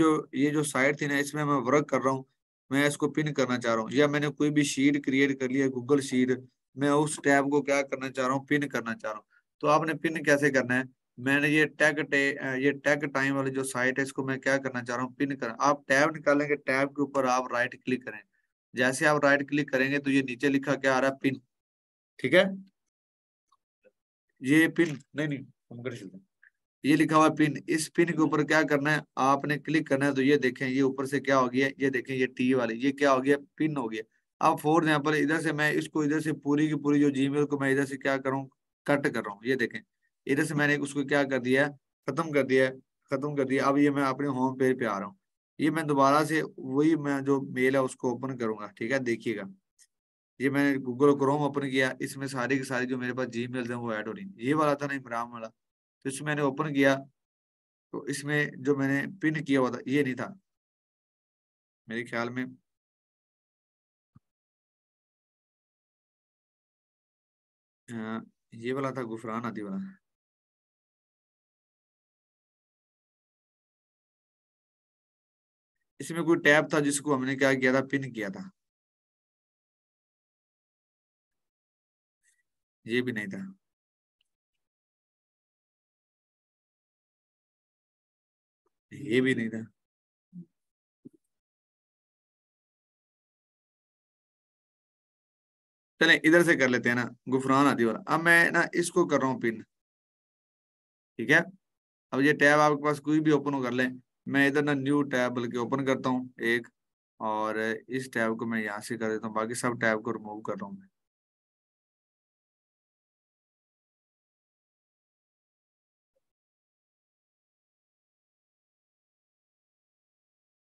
जो साइट थी ना, इसमें मैं वर्क कर रहा हूँ, मैं इसको पिन करना चाह रहा हूँ, या मैंने कोई भी शीट क्रिएट कर लिया गूगल शीट, मैं उस टैब को क्या करना चाह रहा हूँ? पिन करना चाह रहा हूँ। तो आपने पिन कैसे करना है? मैंने ये टैग टाइम वाली जो साइट है, इसको मैं क्या करना चाह रहा हूँ? पिन कर। आप टैब निकालेंगे, टैब के ऊपर आप राइट क्लिक करें। जैसे आप राइट क्लिक करेंगे तो ये नीचे लिखा क्या आ रहा है? पिन, ठीक है। ये पिन नहीं नहीं, हम कर चलते हैं। ये लिखा हुआ है पिन। इस पिन के ऊपर क्या करना है? आपने क्लिक करना है। तो ये देखें, ये ऊपर से क्या हो गया? ये देखें, ये टी वाली ये क्या हो गया? पिन हो गया। अब फॉर एग्जाम्पल, इधर से मैं इसको इधर से पूरी की पूरी जो जीमेल को मैं इधर से क्या कर रहा हूँ? कट कर रहा हूँ। ये देखें, इधर से मैंने उसको क्या कर दिया है? खत्म कर दिया है, खत्म कर दिया। अब ये मैं अपने होम पेज पे आ रहा हूँ। ये मैं दोबारा से वही मैं जो मेल है उसको ओपन करूंगा, ठीक है। देखिएगा, ये मैंने गूगल क्रोम ओपन किया, इसमें सारी की सारी जो मेरे पास जीमेल है वो ऐड हो रही है। ये वाला था ना, इमरान वाला, तो इसमें मैंने ओपन किया, तो इसमें जो मैंने पिन किया हुआ था ये नहीं था मेरे ख्याल में। अ, ये वाला था, गुफरान आदि वाला। इसमें कोई टैब था जिसको हमने क्या किया था? पिन किया था। ये भी नहीं था। ये भी नहीं था। चले इधर से कर लेते हैं ना, गुफरान आदि वाला। अब मैं ना इसको कर रहा हूँ पिन, ठीक है। अब ये टैब आपके पास कोई भी ओपन कर ले, मैं इधर ना न्यू टैब बल्कि ओपन करता हूँ एक, और इस टैब को मैं यहाँ से कर देता हूँ, बाकी सब टैब को रिमूव कर रहा हूँ मैं।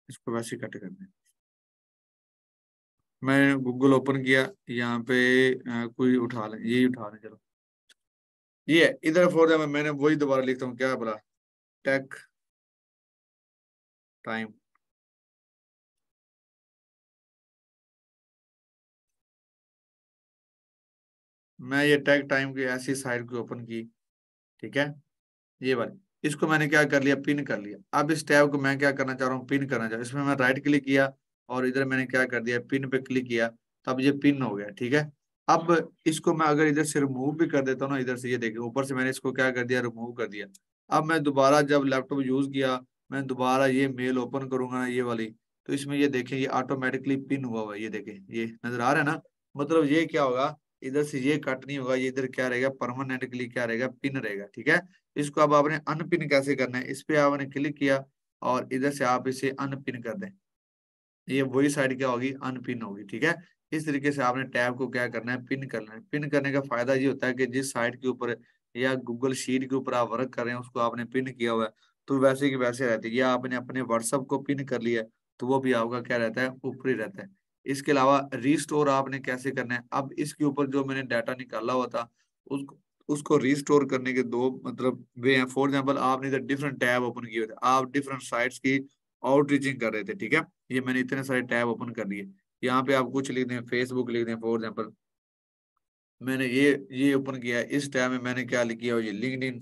इसको वैसे कट कर दें। मैं गूगल ओपन किया, यहाँ पे कोई उठा ले, यही उठा ले चलो। ये इधर फॉर एग्जाम्पल मैंने वही दोबारा लिखता हूँ, क्या बोला, टेक टाइम। मैं ये टेक टाइम की ऐसी साइट को ओपन की, ठीक है, ये वाली। इसको मैंने क्या कर लिया, पिन कर लिया। अब इस टैब को मैं क्या करना चाह रहा हूँ, पिन करना चाह रहा हूँ। इसमें मैं राइट क्लिक किया और इधर मैंने क्या कर दिया, पिन पे क्लिक किया, तब ये पिन हो गया, ठीक है। अब इसको मैं अगर इधर से रिमूव भी कर देता हूँ ना, इधर से ये देखिए ऊपर से मैंने इसको क्या कर दिया, रिमूव कर दिया। अब मैं दोबारा जब लैपटॉप यूज किया, मैं दोबारा ये मेल ओपन करूंगा ना, ये वाली, तो इसमें ये देखें ये ऑटोमेटिकली पिन हुआ हुआ है, ये देखें, ये नजर आ रहा है ना। मतलब ये क्या होगा, इधर से ये कट नहीं होगा, ये इधर क्या रहेगा, परमानेंटली क्या रहेगा, पिन रहेगा, ठीक है। इसको अब आपने अनपिन कैसे करना है, इस पे आपने क्लिक किया और इधर से आप इसे अनपिन कर दें, ये वही साइड क्या होगी, अनपिन होगी, ठीक है। इस तरीके से आपने टैब को क्या करना है, पिन करना है। पिन करने का फायदा ये होता है कि जिस साइट के ऊपर या गूगल शीट के ऊपर आप वर्क कर रहे हैं उसको आपने पिन किया हुआ है, तो वैसे की वैसे रहती है। या आपने अपने व्हाट्सअप को पिन कर लिया, तो वो भी आपका क्या रहता है, ऊपर ही रहता है। इसके अलावा रीस्टोर आपने कैसे करना है, अब इसके ऊपर जो मैंने डाटा निकाला हुआ था उसको उसको रिस्टोर करने के दो मतलब वे हैं। फॉर एग्जाम्पल आपने इधर डिफरेंट टैब ओपन किए हुए थे, आप डिफरेंट साइट्स की आउटरीचिंग कर रहे थे, ठीक है। ये मैंने इतने सारे टैब ओपन कर लिए। यहाँ पे आप कुछ लिख दें, फेसबुक लिख दें फॉर एग्जाम्पल। मैंने ये ओपन किया है, इस टैब में मैंने क्या लिख किया, ये लिंक्डइन,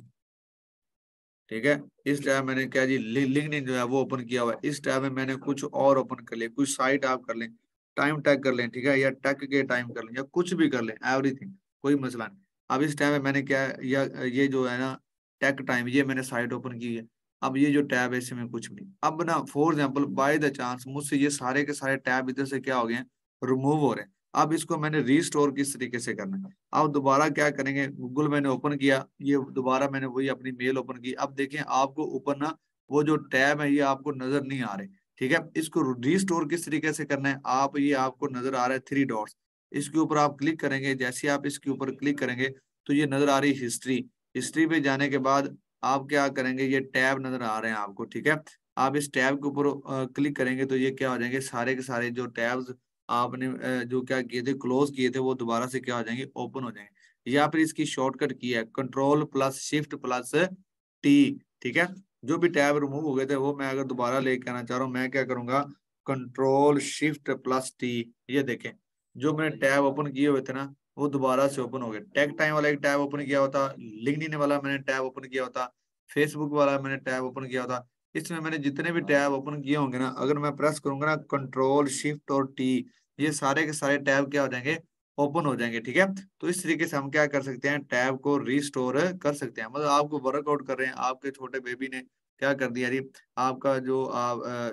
ठीक है। इस टैब मैंने क्या जी, लिंक्डइन जो है वो ओपन किया हुआ है। इस टैब में मैंने कुछ और ओपन कर लिया, कुछ साइट आप कर लें, टाइम टैग कर लें, ठीक है, या टैग के टाइम कर लें, या कुछ भी कर लें, एवरीथिंग, कोई मसला नहीं। अब इस टैब में मैंने क्या, या ये जो है ना टैग टाइम, ये मैंने साइट ओपन की है। अब ये जो टैब है इसमें कुछ नहीं। अब ना for example by the chance मुझसे ये सारे के सारे टैब इधर से क्या हो गए हैं, रिमूव हो रहे हैं। अब इसको मैंने रीस्टोर किस तरीके से करना है, अब दोबारा क्या करेंगे, गूगल मैंने ओपन किया, ये दोबारा मैंने वही अपनी मेल ओपन की। अब देखें आपको ऊपर ना वो जो टैब है ये आपको नजर नहीं आ रहे, ठीक है। इसको रीस्टोर किस तरीके से करना है, आप ये आपको नजर आ रहा है थ्री डॉट्स, इसके ऊपर आप क्लिक करेंगे। जैसे ही आप इसके ऊपर क्लिक करेंगे तो ये नजर आ रही हिस्ट्री। हिस्ट्री पे जाने के बाद आप क्या करेंगे, ये टैब नजर आ रहे हैं आपको, ठीक है। आप इस टैब के ऊपर क्लिक करेंगे तो ये क्या हो जाएंगे, सारे के सारे जो टैब्स आपने जो क्या किए थे, क्लोज किए थे, वो दोबारा से क्या हो जाएंगे, ओपन हो जाएंगे। या फिर इसकी शॉर्टकट की है control plus shift plus T, ठीक है। जो भी टैब रिमूव हो गए थे वो मैं अगर दोबारा लेके आना चाह रहा हूँ, मैं क्या करूंगा, कंट्रोल शिफ्ट प्लस टी। ये देखें जो मैंने टैब ओपन किए हुए थे ना वो दोबारा से ओपन हो गए। टेक टाइम वाला एक टैब ओपन किया होता, लिंक्डइन वाला मैंने टैब ओपन किया होता, फेसबुक वाला मैंने टैब ओपन किया होता। इसमें मैंने जितने भी टैब ओपन किए होंगे ना, अगर मैं प्रेस करूंगा ना कंट्रोल शिफ्ट और टी, ये सारे के सारे टैब क्या हो जाएंगे, ओपन हो जाएंगे, ठीक है। तो इस तरीके से हम क्या कर सकते हैं, टैब को रिस्टोर कर सकते हैं। मतलब आपको वर्कआउट कर रहे हैं, आपके छोटे बेबी ने क्या कर दिया जी, आपका जो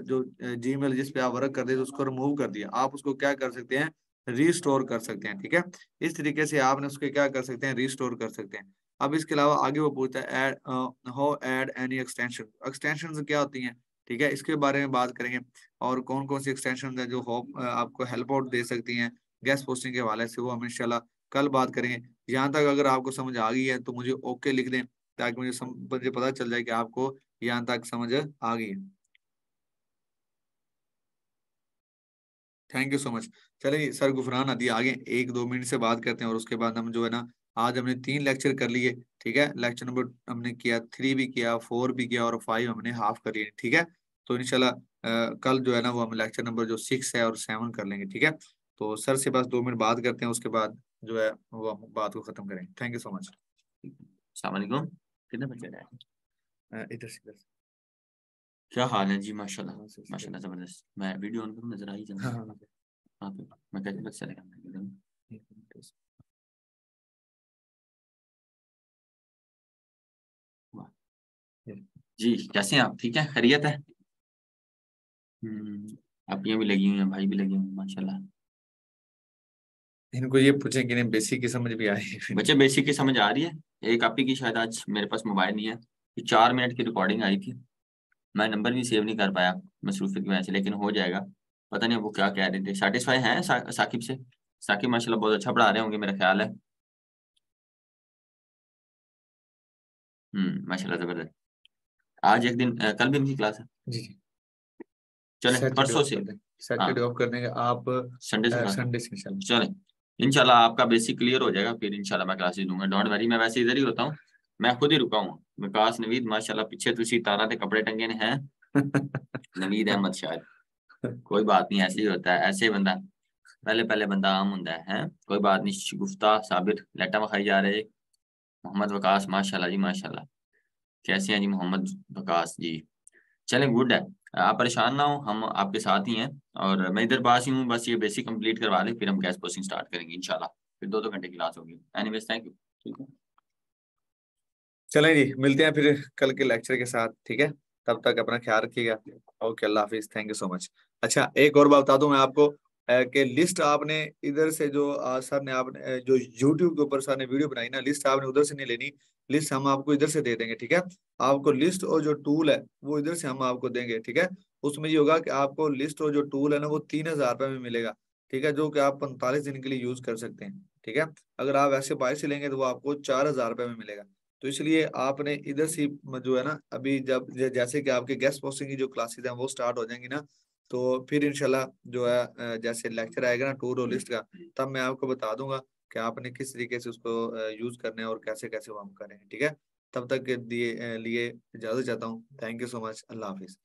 जो जीमेल जिस पे आप वर्क कर रहे थे उसको रिमूव कर दिया, आप उसको क्या कर सकते हैं, रिस्टोर कर सकते हैं, ठीक है। इस तरीके से आपने उसके क्या कर सकते हैं, रिस्टोर कर सकते हैं। अब इसके अलावा आगे वो पूछता है add, how add any extension, extension क्या होती हैं, ठीक है, इसके बारे में बात करेंगे। और कौन कौन सी एक्सटेंशन है जो होप आपको हेल्प आउट दे सकती हैं गेस्ट पोस्टिंग के हवाले से, वो हम इंशाल्लाह कल बात करेंगे। यहाँ तक अगर आपको समझ आ गई है तो मुझे ओके लिख दें, ताकि मुझे पता चल जाए कि आपको यहाँ तक समझ आ गई है। Thank you so much. चलिए सर गुफरान हदी आगे 1-2 मिनट से बात करते हैं और उसके बाद हम जो है ना, आज हमने 3 लेक्चर कर लिए, ठीक है। लेक्चर नंबर हमने किया 3 भी किया, 4 भी किया और 5 हमने हाफ कर लिए, ठीक है। तो इंशाल्लाह कल जो है ना वो हम लेक्चर नंबर जो 6 है और 7 कर लेंगे, ठीक है। तो सर से बस 2 मिनट बात करते हैं, उसके बाद जो है वो हम बात को खत्म करेंगे। Thank you so much. अस्सलाम वालेकुम। कितने बच्चे हैं? इधर से इधर से। क्या हाल है जी? माशाल्लाह हाँ, सर, सर। माशाल्लाह, जबरदस्त। मैं वीडियो ऑन करूँ, नजर आ ही हाँ जाऊंगा। हाँ हाँ। हाँ पे मैं कैसे बच चलेगा? एक मिनट। वाह। जी कैसे हैं आप? ठीक है, खैरियत है? आप ये भी लगी हुई हैं, भाई भी लगे हुए हैं माशाल्लाह। इनको ये पूछे कि नहीं बेसिक की समझ भी आई। बच्चे बेसिक की समझ आ रही है? एक आपी की शायद आज मेरे पास मोबाइल नहीं है, कि 4 मिनट की रिकॉर्डिंग आई थी, मैं नंबर भी सेव नहीं कर पाया मसरूफियत की वजह से, लेकिन हो जाएगा। पता नहीं वो क्या कह रहे थे। सेटिस्फाई हैं साकिब से? साकिब माशाल्लाह बहुत अच्छा पढ़ा रहे होंगे मेरा ख्याल है। माशाल्लाह जबरदस्त। आज एक दिन कल भी इनकी क्लास है? जी जी। चले सैटरडे परसों ऑफ से। कर दें, हाँ सैटरडे ऑफ कर देंगे आप। संडे से क्लास है। संडे से इंशाल्लाह। चले इंशाल्लाह आपका बेसिक क्लियर हो जाएगा, फिर इंशाल्लाह मैं क्लासेस दूंगा, डोंट वरी। मैं वैसे इधर ही होता हूँ, मैं खुद ही रुका हूँ। विकास नवीद माशाल्लाह पीछे तुसी तारा ते कपड़े टंगे ने हैं। नवीद अहमद शायद, कोई बात नहीं, ऐसे ही होता है, ऐसे बंदा पहले पहले बंदा आम होता है। कोई बात नहीं। शगुफ्ता साबिर लेटा खाई जा रहे। मोहम्मद वकास माशाल्लाह जी माशाल्लाह। कैसे हैं जी मोहम्मद वकास जी? चलें गुड है। आप परेशान ना हो, हम आपके साथ ही हैं। और मैं इधर पास ही हूँ, बस ये बेसिक कंप्लीट करवा ले, फिर हम गैस पोस्टिंग स्टार्ट करेंगे इंशाल्लाह। फिर 2-2 घंटे की क्लास होगी। Anyways thank you. ठीक है। चलें जी, मिलते हैं फिर कल के लेक्चर के साथ, ठीक है। तब तक अपना ख्याल रखिएगा। Okay, Allah Hafiz, thank you so much. अच्छा, एक और बात बता दूं मैं आपको, कि लिस्ट आपने इधर से जो सर ने आपने जो यूट्यूब के ऊपर सर ने वीडियो बनाई ना, लिस्ट आपने उधर से नहीं लेनी। लिस्ट हम आपको इधर से दे देंगे, ठीक है। आपको लिस्ट और जो टूल है वो इधर से हम आपको देंगे, ठीक है। उसमें ये होगा कि आपको लिस्ट और जो टूल है ना वो 3,000 रुपये में मिलेगा, ठीक है, जो कि आप 45 दिन के लिए यूज कर सकते हैं, ठीक है। अगर आप ऐसे बाहर से लेंगे तो वो आपको 4,000 रुपये में मिलेगा। तो इसलिए आपने इधर से जो है ना, अभी जब जैसे कि आपके गेस्ट पोस्टिंग की जो क्लासेस हैं वो स्टार्ट हो जाएंगी ना, तो फिर इंशाल्लाह जो है जैसे लेक्चर आएगा ना टूर और लिस्ट का, तब मैं आपको बता दूंगा कि आपने किस तरीके से उसको यूज करना है और कैसे कैसे वो हम करें, ठीक है। तब तक के लिए इजाजत चाहता हूँ। Thank you so much. Allah Hafiz.